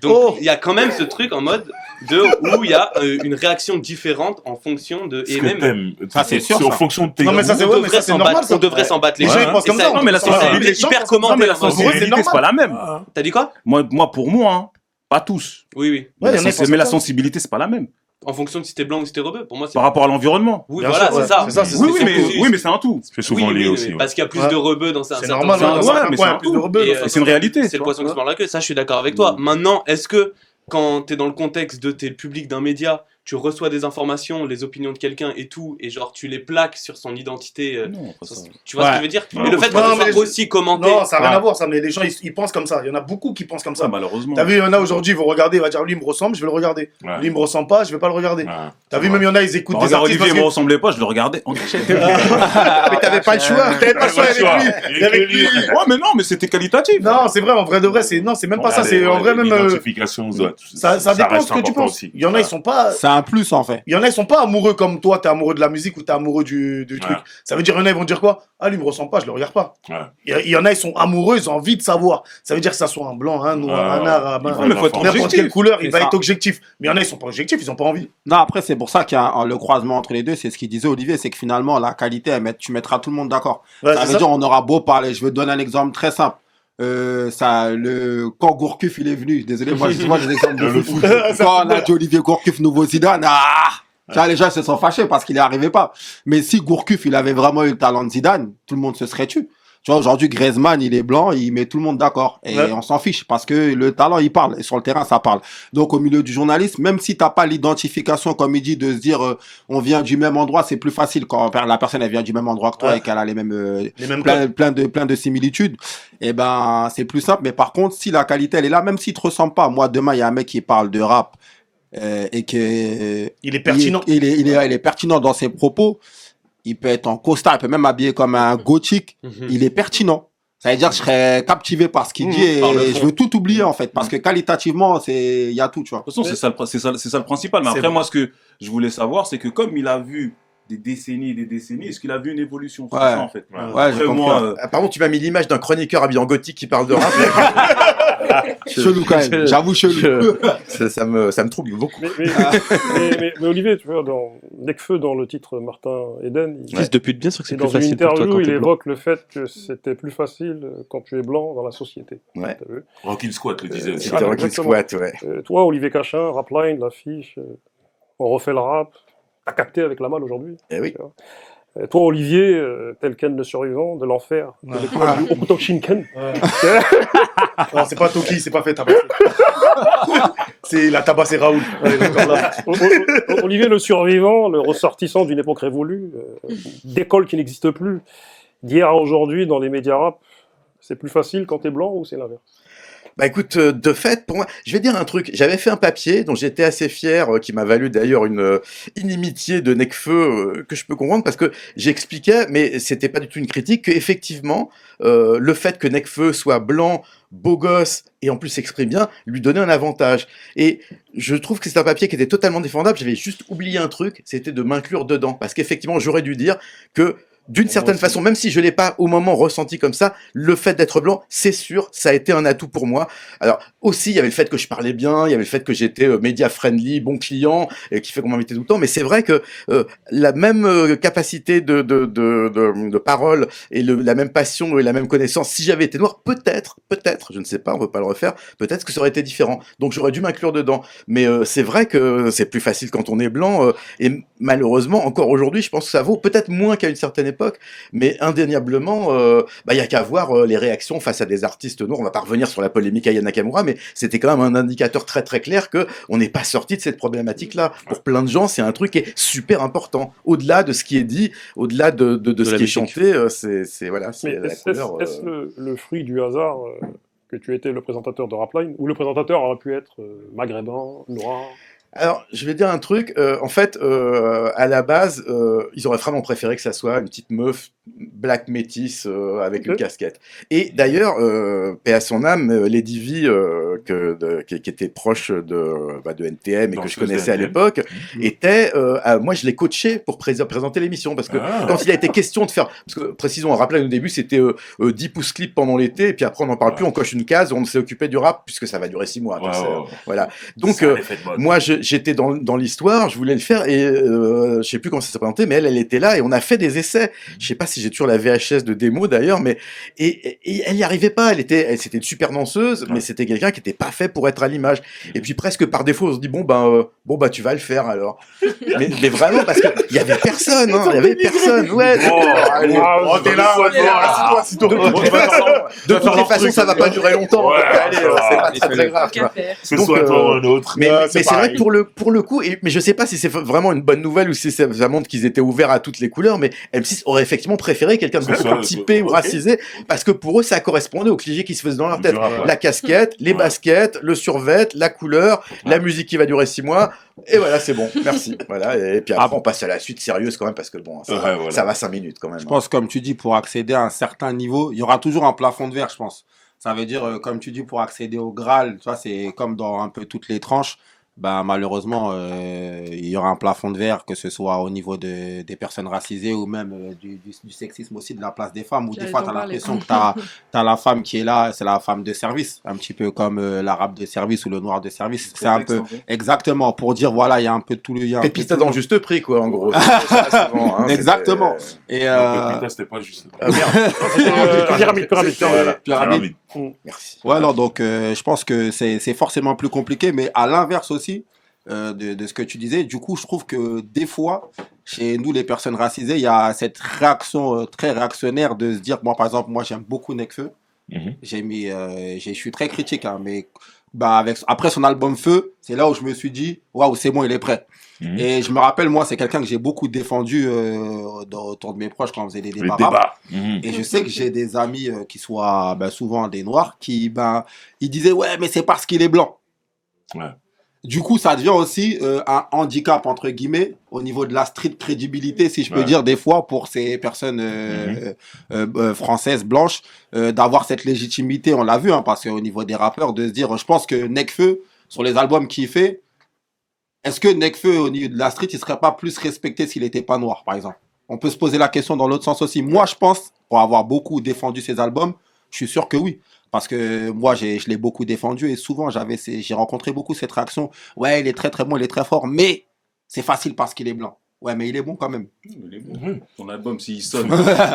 Donc il y a quand même ce truc en mode où il y a une réaction différente en fonction de et même ça c'est sûr en fonction de tes Non, mais ça, c'est normal. on devrait s'en battre les gens, ils pensent comme ça. Non, mais la sensibilité, les gens hyper pensent comme ça, commenté, mais la pour eux, c'est sensibilité, c'est pas la même. T'as dit quoi? Moi, pour moi, hein, pas tous. Oui. Ouais, y en a, ils pensent Mais la comme ça. sensibilité, c'est pas la même. En fonction de si t'es blanc ou si t'es rebeu, pour moi c'est. Par rapport à l'environnement. Oui, Bien voilà, sûr, c'est ça. Oui, mais c'est un tout. C'est souvent lié aussi. Parce qu'il y a plus de rebeux dans un C'est certain normal, sens. ouais, mais c'est un plus de rebeux. Et c'est une réalité. C'est le poisson qui se mord la queue, ça je suis d'accord avec toi. Maintenant, est-ce que quand t'es dans le contexte de t'es le public d'un média, tu reçois des informations, les opinions de quelqu'un et tout, et genre tu les plaques sur son identité, Non, pas ça. tu vois ce que je veux dire? Non, Mais le fait que non, ça mais soit aussi commenté, Non, ça n'a rien à voir, ça, mais les gens, ils pensent comme ça. Il y en a beaucoup qui pensent comme ça. Ça, malheureusement. T'as vu, il y en a aujourd'hui, ils vont regarder, il va dire lui, il me ressemble, je vais le regarder. Ouais. Lui, il me ressemble pas, je vais pas le regarder. Ouais. T'as vu, même il y en a, ils écoutent des Regarde, artistes. Olivier parce me que- ressemblait pas, je le regardais en cachette. Mais t'avais pas le choix, t'avais pas le choix avec lui. Il y Et a avec que lui. lui. Ouais, mais non, mais c'était qualitatif. Non, c'est vrai, en vrai de vrai, c'est même pas ça, c'est en vrai même. L'identification, Ça dépend de reste ce que tu important penses. aussi. Il y en a, ils sont pas. c'est un plus en fait. Il y en a, ils sont pas amoureux comme toi, t'es amoureux de la musique ou t'es amoureux du truc. Ça veut dire, il y en a, ils vont dire quoi? Ah, lui, il me ressemble pas, je le regarde pas. Ouais. Il y en a, ils sont amoureux, ils ont envie de savoir. Ça veut dire que ça soit un blanc, un noir, un arabe, Ouais, mais faut être n'importe objectif. quelle couleur, il C'est va ça. être objectif. Mais il y en a, ils sont pas objectifs, ils ont pas envie. Non, après, c'est pour ça qu'il y a le croisement entre les deux. C'est ce qu'il disait Olivier, c'est que finalement, la qualité, tu mettras tout le monde d'accord. Ouais, Ça c'est veut ça. dire, on aura beau parler. Je vais te donner un exemple très simple. Quand Gourcuff, il est venu, désolé, moi, je vois des exemples de foot. Quand on a dit Olivier Gourcuff, nouveau Zidane, ça, les gens se sont fâchés parce qu'il n'y arrivait pas. Mais si Gourcuff, il avait vraiment eu le talent de Zidane, tout le monde se serait tu. Tu vois, aujourd'hui, Griezmann, il est blanc, il met tout le monde d'accord. Et Ouais. on s'en fiche parce que le talent, il parle. Et sur le terrain, ça parle. Donc, au milieu du journalisme, même si t'as pas l'identification, comme il dit, de se dire, on vient du même endroit, c'est plus facile quand la personne, elle vient du même endroit que toi Ouais. et qu'elle a les mêmes, Les mêmes codes. plein de similitudes. Et ben, c'est plus simple. Mais par contre, si la qualité, elle est là, même s'il te ressemble pas. Moi, demain, il y a un mec qui parle de rap, et que, Il est pertinent. il est pertinent dans ses propos. Il peut être en costard, il peut même habiller comme un gothique. Il est pertinent. Ça veut dire que je serais captivé par ce qu'il dit et par le fond. je veux tout oublier en fait. Parce que qualitativement, il y a tout, tu vois. De toute façon, c'est ça le principal. Mais C'est après, bon. moi, ce que je voulais savoir, c'est que comme il a vu des décennies et des décennies, est-ce qu'il a vu une évolution? C'est Ouais. ça, en fait. Ouais, Après, j'ai compris. moi, Ah, par contre, tu m'as mis l'image d'un chroniqueur habillé en gothique qui parle de rap. Chelou quand même. J'avoue chelou. Ça me trouble beaucoup. Mais Olivier, tu vois, dans Necfeu, dans le titre Martin Eden, fils de pute, bien sûr que c'est dans plus une facile pour toi interview, quand il t'es blanc. évoque le fait que c'était plus facile quand tu es blanc dans la société. Ouais. T'as vu Rockin' Squat le disait aussi. C'était Rockin' exactement. Squat, ouais. Toi, Olivier Cachin, Rapline, l'affiche, on refait le rap. T'as capté avec la malle aujourd'hui. Eh oui. Toi, Olivier, tel Ken le survivant de l'enfer, de l'époque du Hokuto Shinken. Non, c'est pas Toki, c'est pas fait tabasser. C'est la tabassé Raoul. Ouais, d'accord, là. Olivier le survivant, le ressortissant d'une époque révolue, d'école qui n'existe plus. D'hier à aujourd'hui, dans les médias rap, c'est plus facile quand t'es blanc ou c'est l'inverse? Bah écoute, de fait, pour moi, je vais dire un truc. J'avais fait un papier dont j'étais assez fier, qui m'a valu d'ailleurs une inimitié de Necfeu, que je peux comprendre parce que j'expliquais, mais c'était pas du tout une critique, que effectivement, le fait que Necfeu soit blanc, beau gosse et en plus s'exprime bien, lui donnait un avantage. Et je trouve que c'est un papier qui était totalement défendable. J'avais juste oublié un truc, c'était de m'inclure dedans, parce qu'effectivement, j'aurais dû dire que d'une certaine façon, même si je l'ai pas au moment ressenti comme ça, le fait d'être blanc, c'est sûr, ça a été un atout pour moi. Alors aussi, il y avait le fait que je parlais bien, il y avait le fait que j'étais média friendly, bon client, et qui fait qu'on m'invitait tout le temps. Mais c'est vrai que la même capacité de parole et la même passion et la même connaissance, si j'avais été noir, peut-être, je ne sais pas, on peut pas le refaire, peut-être que ça aurait été différent. Donc j'aurais dû m'inclure dedans. Mais c'est vrai que c'est plus facile quand on est blanc. Et malheureusement, encore aujourd'hui, je pense que ça vaut peut-être moins qu'à une certaine époque, mais indéniablement, il y a qu'à voir les réactions face à des artistes noirs. On va pas revenir sur la polémique Aya Nakamura, mais c'était quand même un indicateur très très clair que on n'est pas sorti de cette problématique-là. Pour plein de gens, c'est un truc qui est super important. Au-delà de ce qui est dit, au-delà de ce qui est chanté, c'est voilà, c'est la couleur. Est-ce le fruit du hasard que tu étais le présentateur de Rapline, ou le présentateur aurait pu être maghrébin, noir? Alors, je vais dire un truc. En fait, à la base, ils auraient vraiment préféré que ça soit une petite meuf black métisse avec une casquette. Et d'ailleurs, paix à son âme, Lady V, qui était proche de NTM et que je connaissais à l'époque, était... moi, je l'ai coaché pour présenter l'émission. Parce que quand il a été question de faire... Parce que, précisons, on rappelle au début, c'était 10 pouces clips pendant l'été, et puis après, on n'en parle plus, on coche une case, on s'est occupé du rap, puisque ça va durer 6 mois. Voilà. Donc, moi, j'étais dans l'histoire, je voulais le faire, et je sais plus comment ça s'est présenté, mais elle était là, et on a fait des essais. Je sais pas si j'ai toujours la VHS de démo d'ailleurs, mais et elle y arrivait pas. C'était une super danseuse, mais c'était quelqu'un qui était pas fait pour être à l'image. Et puis presque par défaut, on se dit bon tu vas le faire alors. mais vraiment parce que il y avait personne, il y avait personne. Ouais. T'es là, assis-toi. De toutes les façons, ça va pas durer longtemps. Allez, c'est pas très grave. Que ce soit toi ou un autre. Mais c'est vrai que pour le coup, mais je sais pas si c'est vraiment une bonne nouvelle ou si ça montre qu'ils étaient ouverts à toutes les couleurs, mais M6 aurait effectivement préféré quelqu'un de beaucoup typé ou racisé, parce que pour eux, ça correspondait aux clichés qui se faisaient dans leur tête. La casquette, les baskets, le survêt, la couleur, la musique qui va durer 6 mois, et voilà, c'est bon, merci. Voilà, et puis après, on passe à la suite sérieuse quand même, parce que bon, ça va 5 minutes quand même. Je pense, comme tu dis, pour accéder à un certain niveau, il y aura toujours un plafond de verre, je pense. Ça veut dire, comme tu dis, pour accéder au Graal, tu vois, c'est comme dans un peu toutes les tranches. Malheureusement, il y aura un plafond de verre, que ce soit au niveau des personnes racisées ou même du sexisme aussi, de la place des femmes, où des fois, tu as l'impression que tu as la femme qui est là, c'est la femme de service, un petit peu comme l'arabe de service ou le noir de service. C'est un peu, exactement, pour dire, voilà, il y a un peu de tout le... Et puis, t'as dans le juste prix, quoi, en gros. Souvent, exactement. Et c'était pas juste. Pyramide. Merci. Ouais, non, donc je pense que c'est forcément plus compliqué, mais à l'inverse aussi de ce que tu disais, du coup, je trouve que des fois, chez nous, les personnes racisées, il y a cette réaction très réactionnaire de se dire, moi, par exemple, moi, j'aime beaucoup Nekfeu. Je suis très critique, hein, mais après son album Feu, c'est là où je me suis dit, waouh, c'est bon, il est prêt. Et je me rappelle, moi, c'est quelqu'un que j'ai beaucoup défendu autour de mes proches quand on faisait des débats. Et je sais que j'ai des amis qui soient souvent des noirs qui ils disaient, ouais, mais c'est parce qu'il est blanc. Ouais. Du coup, ça devient aussi un handicap, entre guillemets, au niveau de la street crédibilité, si je peux dire, des fois, pour ces personnes françaises, blanches, d'avoir cette légitimité, on l'a vu, hein, parce qu'au niveau des rappeurs, de se dire, je pense que Nekfeu, sur les albums qu'il fait, est-ce que Nekfeu, au niveau de la street, il serait pas plus respecté s'il n'était pas noir, par exemple? On peut se poser la question dans l'autre sens aussi. Moi, je pense, pour avoir beaucoup défendu ces albums, je suis sûr que oui. Parce que moi, je l'ai beaucoup défendu et souvent, j'ai rencontré beaucoup cette réaction. Ouais, il est très très bon, il est très fort, mais c'est facile parce qu'il est blanc. Ouais, mais il est bon quand même. Il est bon. Ton album, s'il sonne,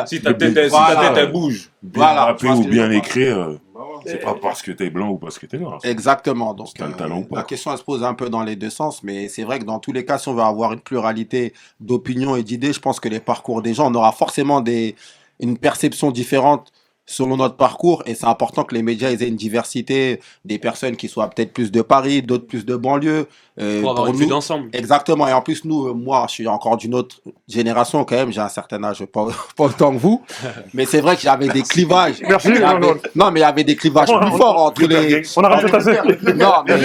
si ta tête elle bouge. Bien rappé ou bien écrit, c'est pas parce que t'es blanc ou parce que t'es noir. Exactement. Donc, la question, elle se pose un peu dans les deux sens, mais c'est vrai que dans tous les cas, si on veut avoir une pluralité d'opinions et d'idées, je pense que les parcours des gens, on aura forcément une perception différente selon notre parcours, et c'est important que les médias aient une diversité, des personnes qui soient peut-être plus de Paris, d'autres plus de banlieue. Pour avoir une vue d'ensemble. Exactement, et en plus nous, moi je suis encore d'une autre génération quand même, j'ai un certain âge, pas autant que vous, mais c'est vrai que j'avais des clivages. Merci. Non, mais il y avait des clivages plus forts entre les... On arrête de tasser. Non, mais...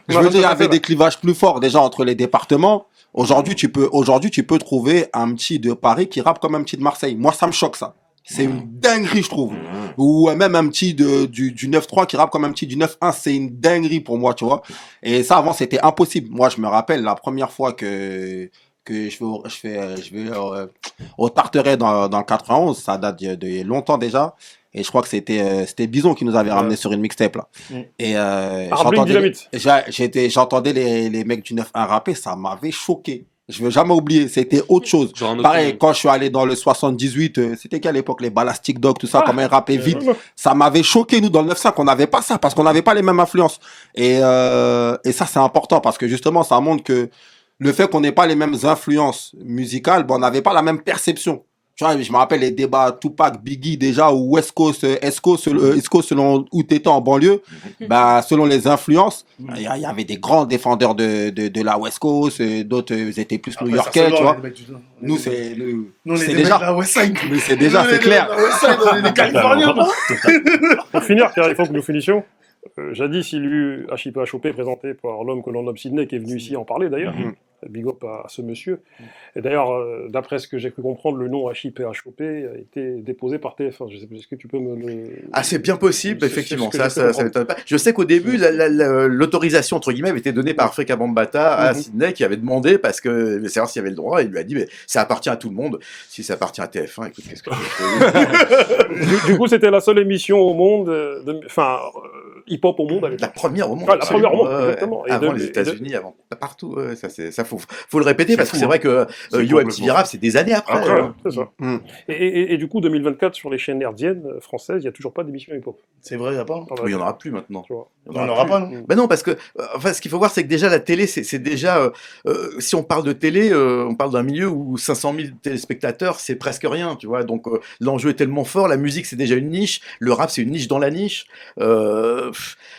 Je veux dire, il y avait des clivages plus forts déjà entre les départements. Aujourd'hui, tu peux trouver un petit de Paris qui rappe comme un petit de Marseille. Moi, ça me choque, ça. C'est une dinguerie, je trouve. Ou même un petit du 9-3 qui rappe comme un petit du 9-1, c'est une dinguerie pour moi, tu vois. Et ça, avant, c'était impossible. Moi, je me rappelle la première fois que je vais au Tarteret dans le 91, ça date de longtemps déjà. Et je crois que c'était Bison qui nous avait ramené sur une mixtape, là. Et j'entendais les mecs du 9-1 rapper, ça m'avait choqué. Je ne vais jamais oublier, c'était autre chose. Pareil, quand je suis allé dans le 78, c'était qu'à l'époque, les Balastic Dog, tout ça, comment ils rappaient vite. Ça m'avait choqué, nous, dans le 9-5, on n'avait pas ça, parce qu'on n'avait pas les mêmes influences. Et ça, c'est important, parce que justement, ça montre que le fait qu'on n'ait pas les mêmes influences musicales, on n'avait pas la même perception. Tu vois, je me rappelle les débats Tupac, Biggie déjà, ou West Coast, East Coast selon où tu étais en banlieue, selon les influences, il y avait des grands défendeurs de la West Coast, d'autres étaient plus new-yorkais, tu vois. Nous, c'est déjà, c'est clair. On est des Californiens. Pour finir, car il faut que nous finissions. Jadis, il y eut HIP-HOP présenté par l'homme que l'on nomme Sydney, qui est venu ici en parler d'ailleurs. Big up à ce monsieur. Et d'ailleurs, d'après ce que j'ai pu comprendre, le nom HIP-HOP a été déposé par TF1. Je sais pas, est-ce que tu peux me le... Ah, c'est bien possible, effectivement. C'est ce que Ça m'étonne pas. Je sais qu'au début, l'autorisation, entre guillemets, avait été donnée par Afrika Bambaataa à Sydney, qui avait demandé, parce que, savoir s'il y avait le droit, il lui a dit, mais ça appartient à tout le monde. Si ça appartient à TF1, écoute, qu'est-ce que du coup, c'était la seule émission au monde, hip-hop au monde. À la première au monde. La première au monde, exactement. Avant les États-Unis, avant partout. Ça faut le répéter, parce que c'est vrai que Yo MTV Rap, c'est des années après. C'est ça. Et du coup, 2024, sur les chaînes hertziennes françaises, il n'y a toujours pas d'émission hip-hop. C'est vrai, il n'y a pas. Il n'y en aura plus maintenant. Il n'y en aura pas, non. Ben non, parce que ce qu'il faut voir, c'est que déjà la télé, c'est déjà, si on parle de télé, on parle d'un milieu où 500 000 téléspectateurs, c'est presque rien, tu vois. Donc l'enjeu est tellement fort, la musique c'est déjà une niche, le rap c'est une niche dans la niche.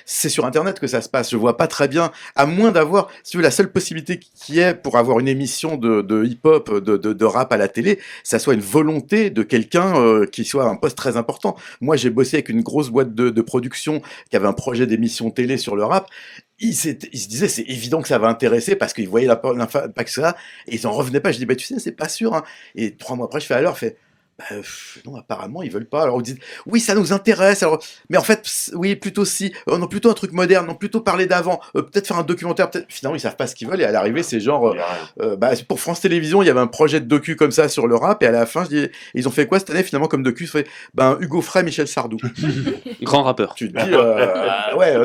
C'est sur Internet que ça se passe. Je vois pas très bien, à moins d'avoir, si tu veux, la seule possibilité qui est pour avoir une émission de hip-hop, de rap à la télé, ça soit une volonté de quelqu'un qui soit à un poste très important. Moi, j'ai bossé avec une grosse boîte de production qui avait un projet d'émission télé sur le rap. Ils se disaient, c'est évident que ça va intéresser parce qu'ils voyaient l'impact que ça a, et ils en revenaient pas. Je dis, bah, tu sais, c'est pas sûr, hein. Et 3 mois après, je fais à l'heure, je fais, non, apparemment, ils veulent pas. Alors, on dit, oui, ça nous intéresse. Alors, mais en fait, oui, plutôt si, non, plutôt un truc moderne, non, plutôt parler d'avant, peut-être faire un documentaire, peut-être. Finalement, ils savent pas ce qu'ils veulent. Et à l'arrivée, c'est genre, pour France Télévisions, il y avait un projet de docu comme ça sur le rap. Et à la fin, je dis, ils ont fait quoi cette année, finalement, comme docu? Fait, Hugo Frey, Michel Sardou. Grand rappeur. Tu te dis,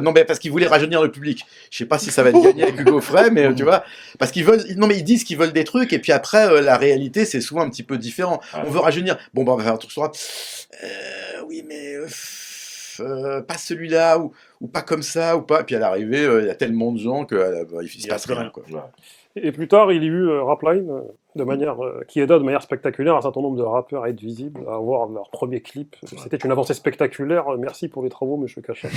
non, mais parce qu'ils voulaient rajeunir le public. Je sais pas si ça va être gagné avec Hugo Frey, mais tu vois, parce qu'ils veulent, non, mais ils disent qu'ils veulent des trucs. Et puis après, la réalité, c'est souvent un petit peu différent. On veut rajeunir. Bon, on va faire un truc sur rap. Oui, mais pas celui-là, ou pas comme ça, ou pas. Et puis à l'arrivée, il y a tellement de gens qu'il ne se passe rien. Quoi. Et plus tard, il y a eu Rapline, qui aida de manière spectaculaire un certain nombre de rappeurs à être visibles, à avoir leur premier clip. C'était une avancée spectaculaire. Merci pour les travaux, monsieur Cachin.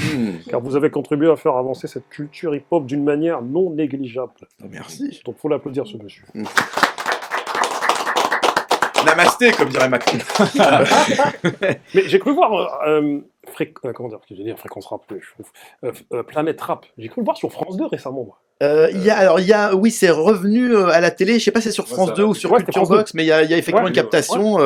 Car vous avez contribué à faire avancer cette culture hip-hop d'une manière non négligeable. Merci. Donc il faut l'applaudir, ce monsieur. Namasté, comme dirait Macron. Mais j'ai cru voir comment dire, Fréquence Rap, Planète Rap. J'ai cru le voir sur France 2 récemment, moi. Oui, c'est revenu à la télé. Je sais pas si c'est sur France 2 ou sur Culture Box, mais il y a effectivement une captation.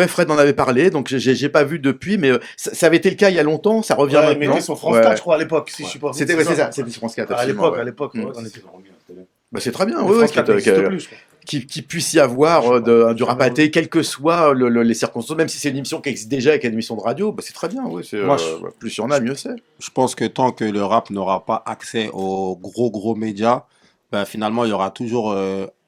Fred en avait parlé, donc j'ai pas vu depuis, mais ça avait été le cas il y a longtemps. Ça revient maintenant. Mais sur France 4, je crois, à l'époque, si je suis pas. C'était ça, c'était sur France 4. À l'époque, c'est très bien. France 4 n'existe plus, qu'il puisse y avoir du rap à la télé, quelles que soient les circonstances, même si c'est une émission qui existe déjà avec une émission de radio, c'est très bien. Plus il y en a, mieux c'est. Je pense que tant que le rap n'aura pas accès aux gros médias, finalement, il y aura toujours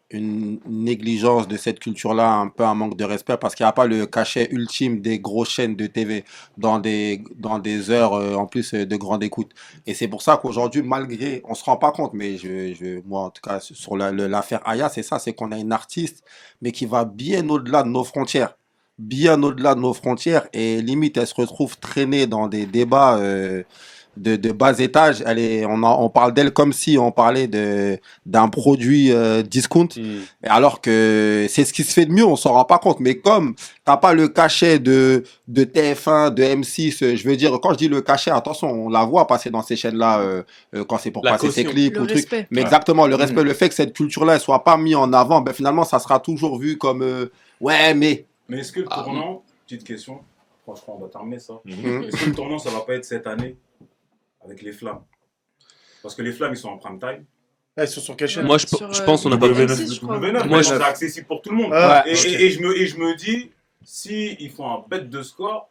une négligence de cette culture-là, un peu un manque de respect, parce qu'il n'y a pas le cachet ultime des grosses chaînes de TV dans des heures en plus de grande écoute. Et c'est pour ça qu'aujourd'hui, malgré, on se rend pas compte, mais moi en tout cas sur l'affaire Aya, c'est ça, c'est qu'on a une artiste, mais qui va bien au-delà de nos frontières. Bien au-delà de nos frontières, et limite elle se retrouve traînée dans des débats de bas étage. On parle d'elle comme si on parlait d'un produit discount, alors que c'est ce qui se fait de mieux, on s'en rend pas compte. Mais comme t'as pas le cachet de TF1, de M6, je veux dire, quand je dis le cachet, attention, on la voit passer dans ces chaînes-là quand c'est pour passer ses clips ou trucs. Mais exactement, le respect, le fait que cette culture-là elle soit pas mise en avant, finalement ça sera toujours vu comme mais est-ce que le tournant, petite question, franchement on va terminer ça, est-ce que le tournant ça va pas être cette année avec les Flammes? Parce que les Flammes ils sont en prime time. Ils sont sur quelle chaîne? Moi je pense qu'on n'a pas W9. Moi c'est accessible pour tout le monde. Et je me dis, si ils font un bête de score,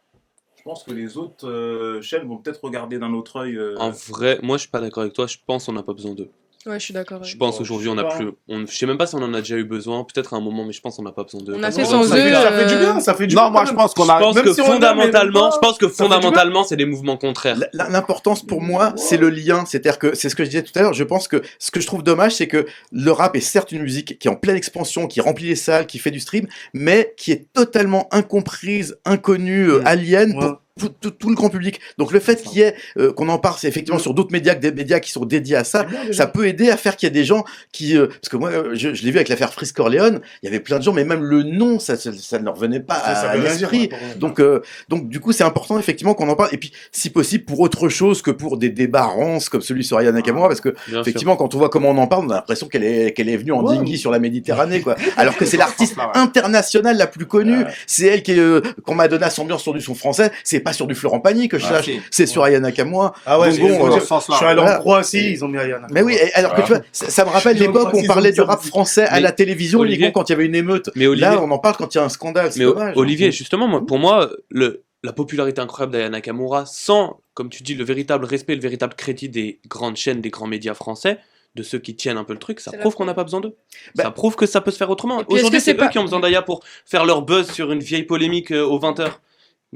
je pense que les autres chaînes vont peut-être regarder d'un autre œil. En vrai, moi je suis pas d'accord avec toi, je pense qu'on n'a pas besoin d'eux. Ouais, je suis d'accord. Je pense aujourd'hui, on a plus. Je sais même pas si on en a déjà eu besoin. Peut-être à un moment, mais je pense qu'on n'a pas besoin d'eux. On a fait Parce sans que- eux. Ça fait du bien, ça fait du bien. Non, moi, je pense qu'on a. Je pense Même que si on aime, fondamentalement, mais je pense que ça fait du bien. fondamentalement, c'est des mouvements contraires. L'importance pour moi, c'est le lien. C'est-à-dire que c'est ce que je disais tout à l'heure. Je pense que ce que je trouve dommage, c'est que le rap est certes une musique qui est en pleine expansion, qui remplit les salles, qui fait du stream, mais qui est totalement incomprise, inconnue, alien pour tout le grand public. Donc le fait qu'il y ait, qu'on en parle, c'est effectivement sur d'autres médias que des médias qui sont dédiés à ça, ça peut aider à faire qu'il y a des gens qui, parce que moi, je l'ai vu avec l'affaire Freeze Corleone, il y avait plein de gens, mais même le nom, ça ne leur venait pas à veut rien dire, l'esprit. ouais, Donc du coup, c'est important effectivement qu'on en parle. Et puis, si possible, pour autre chose que pour des débats rances comme celui sur Aya Nakamura, parce que Bien effectivement, quand on voit comment on en parle, on a l'impression qu'elle est venue en dinghy sur la Méditerranée, quoi. Alors que c'est l'artiste internationale la plus connue. C'est elle qui est, quand Madonna s'ambiance sur du son français, c'est pas sur du Florent Pagny que je sache, c'est sur Aya Nakamura. Ah ouais, Donc bon, je suis allé voilà. en Croatie, ils ont mis Ayana. Mais oui, alors que tu vois, ça me rappelle l'époque où on parlait du rap français à Mais la télévision, Olivier- uniquement quand il y avait une émeute. Mais Olivier- Là, on en parle quand il y a un scandale, c'est Mais dommage. Olivier, justement, pour moi, la popularité incroyable d'Aya Nakamura, sans, comme tu dis, le véritable respect, le véritable crédit des grandes chaînes, des grands médias français, de ceux qui tiennent un peu le truc, ça C'est prouve la qu'on n'a pas besoin d'eux. Bah- Ça prouve que ça peut se faire autrement. Et puis, est-ce Aujourd'hui, que c'est c'est eux pas- qui ont besoin d'Aya pour faire leur buzz sur une vieille polémique aux 20h.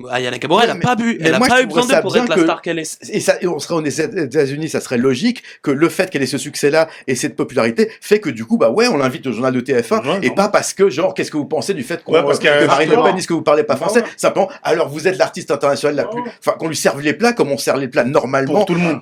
Aya Nakamura, elle a mais- pas bu, mais elle a moi, pas je eu trouverais besoin ça d'eux pour bien être la que- star qu'elle est. Et on serait aux États-Unis, ça serait logique que le fait qu'elle ait ce succès-là et cette popularité fait que du coup, bah ouais, on l'invite au journal de TF1 Ouais, et non. pas parce que, genre, qu'est-ce que vous pensez du fait qu'on, Ouais, parce qu'il y a que un Marine Le acteur. Pen dise que vous parlez pas français, Ouais. simplement, alors vous êtes l'artiste international la plus, enfin, qu'on lui serve les plats comme on sert les plats normalement Pour tout le monde.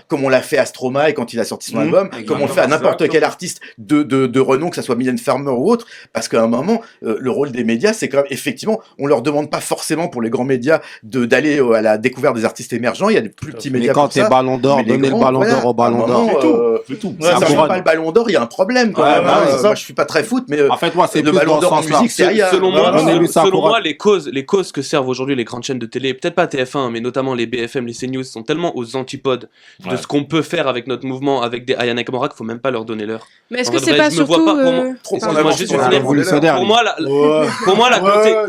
comme on l'a fait à Stromae quand il a sorti son Mhm. album, comme on le fait à n'importe quel artiste de renom, que ça soit Mylène Farmer ou autre, parce qu'à un moment, le rôle des médias, c'est quand même, effectivement, on leur demande pas forcément pour les grands médias d'aller à la découverte des artistes émergents, il y a des plus petits Mais médias quand pour t'es ça. ballon d'or, Mais les donnez le grands, ballon voilà, d'or au ballon à un d'or. moment, C'est tout. Ouais, ça ça prend va. pas le ballon d'or, il y a un problème quand Ouais, même. ouais, hein. c'est ça. Moi, je suis pas très foot, mais En fait, moi, c'est le plus ballon dans ce d'or en sens-là. musique, c'est rien. Selon Ouais, on a vu ça selon pour moi, les causes que servent aujourd'hui les grandes chaînes de télé, peut-être pas TF1, mais notamment les BFM, les CNews, sont tellement aux antipodes de Ouais. ce qu'on peut faire avec notre mouvement, avec des Aya Nakamura, qu'il faut même pas leur donner l'heure. Mais est-ce En que vrai, c'est pas je me vois surtout. pas, pour moi- Trop en Excuse-moi, avance juste sur une la dernière- révolutionnaire. Pour moi, Ouais. pour moi,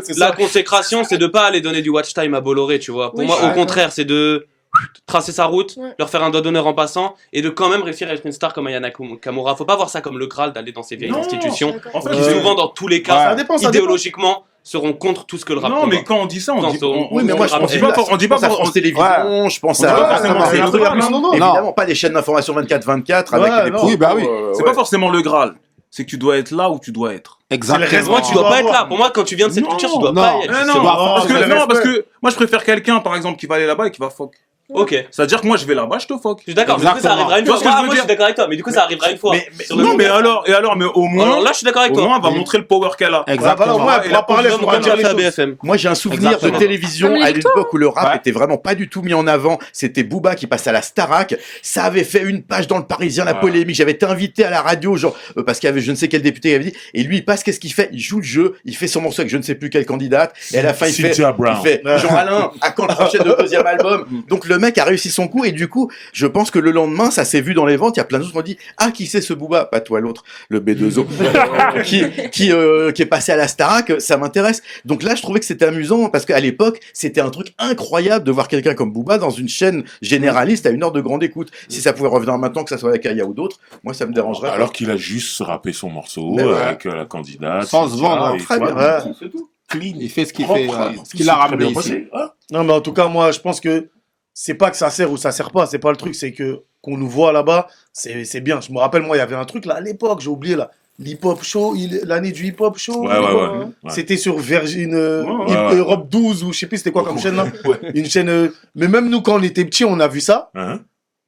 c'est la ça. consécration, c'est de pas aller donner du watch time à Bolloré, tu vois. Pour Oui, moi, je suis au contraire, c'est de tracer sa route, Ouais. leur faire un doigt d'honneur en passant, et de quand même réussir à être une star comme Aya Nakamura. Faut pas voir ça comme le Graal d'aller dans ces vieilles Non, institutions, En fait, qui Ouais. souvent, dans tous les Ça cas, dépend, ça dépend. idéologiquement, seront contre tout ce que le rap non, combat. mais quand on dit ça, on Quand dit. on- Oui, mais moi, je on pense dit pas pas, pour- on dit pas à pour- France Télévisions, je pense on dit à pas forcément c'est le un truc Graal, plus- non, non. évidemment pas des chaînes d'information 24/24 avec Ouais, des non. pros. Oui, bah oui. C'est pas forcément le Graal. C'est que tu dois être là où tu dois être. Exactement. Pour moi, tu Tu dois dois pas être là. avoir- Pour moi, quand tu viens de cette Non, culture, tu dois non. pas y être. Non, parce parce que moi je préfère quelqu'un par exemple qui va aller là-bas et qui va fuck. Ok. C'est-à-dire que moi je vais là-bas, je te fuck. Je suis d'accord, mais du coup, ça Exactement. arrivera une Tu vois fois. ce que je veux Moi, je dire suis d'accord avec toi, mais du coup, ça arrivera une fois. mais- Sur le Non, long mais terme. alors, mais au moins, Alors là, je suis d'accord avec au moins, toi. elle va montrer le power qu'elle a. Exactement. Voilà, Et on la va parler, pauvre on va Comme dire l'a les fait à choses. BFM. Moi, j'ai un souvenir Exactement. de télévision Comme les à l'époque où le rap Ouais. était vraiment pas du tout mis en avant. C'était Booba qui passait à la Starac. Ça avait fait une page dans le Parisien, la Ouais. polémique. J'avais été invité à la radio, genre, parce qu'il y avait je ne sais quel député qui avait dit. Et lui, il passe, qu'est-ce qu'il fait? Il joue le jeu, il fait son morceau avec je ne sais plus quelle candidate. Et à la fin, il fait, Cynthia Brown. Jean-Alain, à quand le prochain de deuxième album? Donc le mec a réussi son coup. Et du coup, je pense que le lendemain, ça s'est vu dans les ventes. Il y a plein d'autres qui ont dit, ah, qui c'est ce Booba? Pas toi, l'autre, le B2O, qui est passé à la Starac. Ça m'intéresse. Donc là, je trouvais que c'était amusant parce qu'à l'époque, c'était un truc incroyable de voir quelqu'un comme Booba dans une chaîne généraliste à 1 heure de grande écoute. Si ça pouvait revenir maintenant, que ça soit avec Aya ou d'autres, moi, ça me dérangerait. Alors qu'il a juste rappé son morceau Mais ouais. avec la candidate. Sans se vendre, et très tu vois, bien. c'est tout. Il fait ce qu'il Propre, fait, ce tout qu'il a s'est ramené très bien ici. passé, hein. Non, mais en tout cas, moi, je pense que c'est pas que ça sert ou ça sert pas. C'est pas le truc, c'est que qu'on nous voit là-bas, c'est bien. Je me rappelle, moi, il y avait un truc là à l'époque, j'ai oublié là. L'hip-hop show, l'année du hip-hop show. Ouais, ouais, ouais. Ouais. C'était sur Virgin Ouais, ouais. Europe 12 ou je sais plus c'était quoi comme chaîne là. Ouais. Une chaîne. Mais même nous, quand on était petits, on a vu ça. Hein?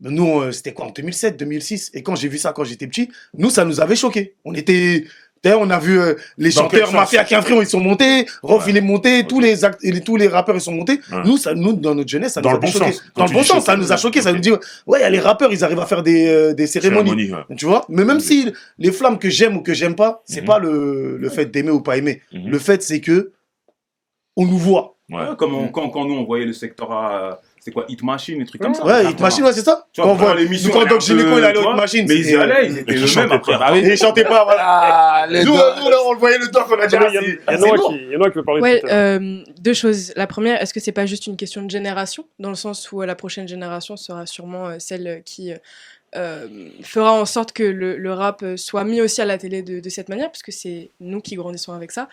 Nous, c'était quoi en 2007, 2006. Et quand j'ai vu ça quand j'étais petit, nous, ça nous avait choqué. On était. D'ailleurs, on a vu les Dans quel chanteurs sens? Mafia Quinfrion, ils sont montés. Rof, Ouais. il est monté. Ok. Tous les rappeurs, ils sont montés. Ouais. Nous, dans notre jeunesse, ça Dans nous le avait bon choqué. sens. Dans Quand le tu bon dis sens, choqué, ça nous a choqué. Ça ok. nous dit, ouais, il y a les rappeurs, ils arrivent à faire des cérémonies. Cérémonie, ouais. Tu vois? Mais même si les flammes que j'aime ou que j'aime pas, c'est Mhm. pas le fait d'aimer ou pas aimer. Mhm. Le fait, c'est que on nous voit. Ouais. Ouais, comme quand nous on voyait le secteur A, c'est quoi, Hit Machine, des trucs comme ça. Ouais, Hit Machine, ouais, c'est ça. Tu vois, Quand on voit l'émission, quand elle est Doc un peu, Gynéco, il allait tu au vois, Hit Machine. mais ils y c'était, allaient, ils étaient ils eux-mêmes chantaient après. pas. Bah oui. Et ils chantaient pas, voilà. Ah, les Nous, deux. là, on le voyait le doc, on a dit, Il y ah, en a- c'est il y en a lourd. qui veut parler Ouais, tout à l'heure. deux choses. La première, est-ce que c'est pas juste une question de génération, dans le sens où la prochaine génération sera sûrement celle qui fera en sorte que le rap soit mis aussi à la télé de cette manière, parce que c'est nous qui grandissons avec ça.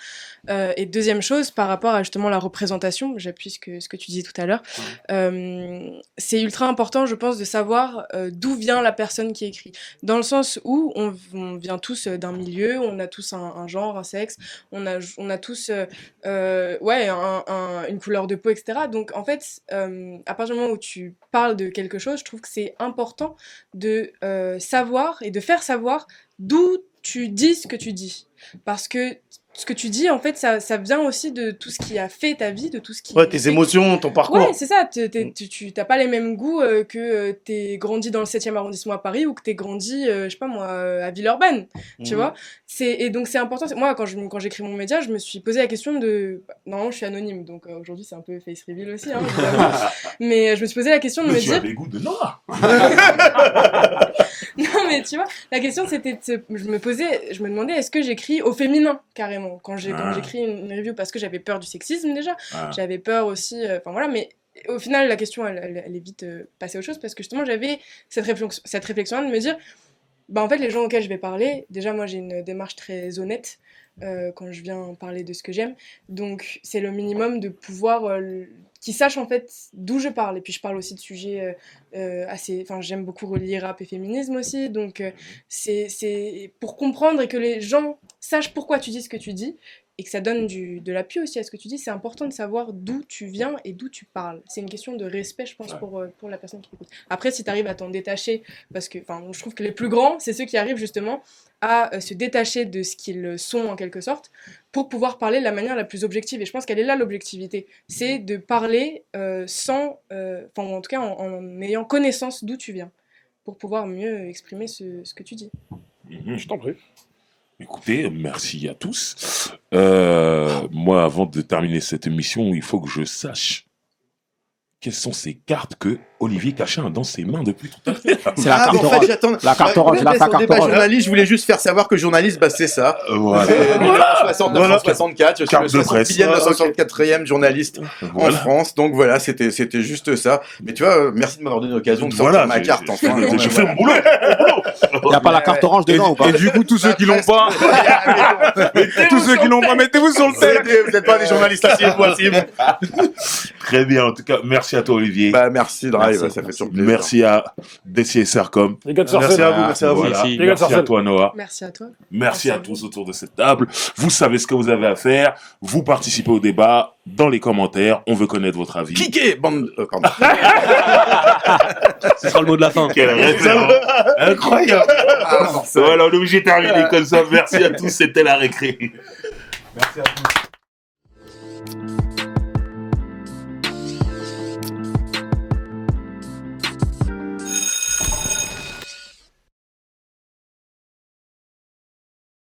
Et deuxième chose, par rapport à justement la représentation, j'appuie ce que tu disais tout à l'heure, c'est ultra important, je pense, de savoir d'où vient la personne qui écrit. Dans le sens où on vient tous d'un milieu, on a tous un genre, un sexe, on a tous une couleur de peau, etc. Donc en fait, à partir du moment où tu parles de quelque chose, je trouve que c'est important de savoir et de faire savoir d'où tu dis ce que tu dis. Parce que ce que tu dis, en fait, ça vient aussi de tout ce qui a fait ta vie, de tout ce qui... Ouais, tes émotions, ton parcours. Ouais, c'est ça. Tu t'as pas les mêmes goûts que t'es grandi dans le 7e arrondissement à Paris ou que t'es grandi, je sais pas moi, à Villeurbanne, tu vois. Et donc c'est important. Moi, quand j'écris mon média, je me suis posé la question de... Normalement, je suis anonyme, donc aujourd'hui, c'est un peu face reveal aussi, hein, mais je me suis posé la question de me dire... Tu as des goûts de Noah. Non, mais tu vois, la question, c'était... Je me demandais, est-ce que j'écris au féminin, carrément, quand j'écris une review, parce que j'avais peur du sexisme, déjà. J'avais peur aussi... Enfin, voilà, mais... Au final, la question, elle est vite passée à autre chose, parce que justement, j'avais cette réflexion de me dire, bah, en fait, les gens auxquels je vais parler, déjà, moi, j'ai une démarche très honnête quand je viens parler de ce que j'aime. Donc, c'est le minimum de pouvoir... qu'ils sachent, en fait, d'où je parle. Et puis, je parle aussi de sujets assez... Enfin, j'aime beaucoup relier rap et féminisme aussi. Donc, c'est pour comprendre et que les gens sachent pourquoi tu dis ce que tu dis, et que ça donne de l'appui aussi à ce que tu dis, c'est important de savoir d'où tu viens et d'où tu parles. C'est une question de respect, je pense, pour la personne qui t'écoute. Après, si tu arrives à t'en détacher, parce que je trouve que les plus grands, c'est ceux qui arrivent justement à se détacher de ce qu'ils sont en quelque sorte, pour pouvoir parler de la manière la plus objective. Et je pense qu'elle est là, l'objectivité. C'est de parler sans... en tout cas, en ayant connaissance d'où tu viens, pour pouvoir mieux exprimer ce que tu dis. Je t'en prie. Écoutez, merci à tous. Moi, avant de terminer cette émission, il faut que je sache quelles sont ces cartes que Olivier Cachin a dans ses mains depuis tout à l'heure. C'est la carte orange. La carte orange, la carte débat orange. journaliste, je voulais juste faire savoir que journaliste, bah, c'est ça. Voilà. Numéro 6964, je suis Carte le de presse. 64e journaliste en France. Donc voilà, c'était juste ça. Mais tu vois, merci de m'avoir donné l'occasion de sortir ma carte enfin. Je fais mon boulot. Il n'y a pas la carte orange dedans ou pas? Et du coup, tous ceux qui l'ont pas, mettez-vous sur le thème. Vous n'êtes pas des journalistes asseyez-vous. Très bien, en tout cas, merci à toi, Olivier. Bah, merci Drive, ça fait toujours plaisir. Merci à Desi et Sercom. Les gars de Merci Sarcelles. à vous, merci à vous. Voilà. Merci. Merci à toi, Noah. Merci à toi. Merci à tous autour de cette table. Vous savez ce que vous avez à faire. Vous participez au débat dans les commentaires. On veut connaître votre avis. Kiké, bande. Pardon. Ce sera le mot de la fin. Quelle référence. Incroyable. Voilà, on est obligé de terminer comme ça. Merci à tous. C'était la récré. Merci à tous.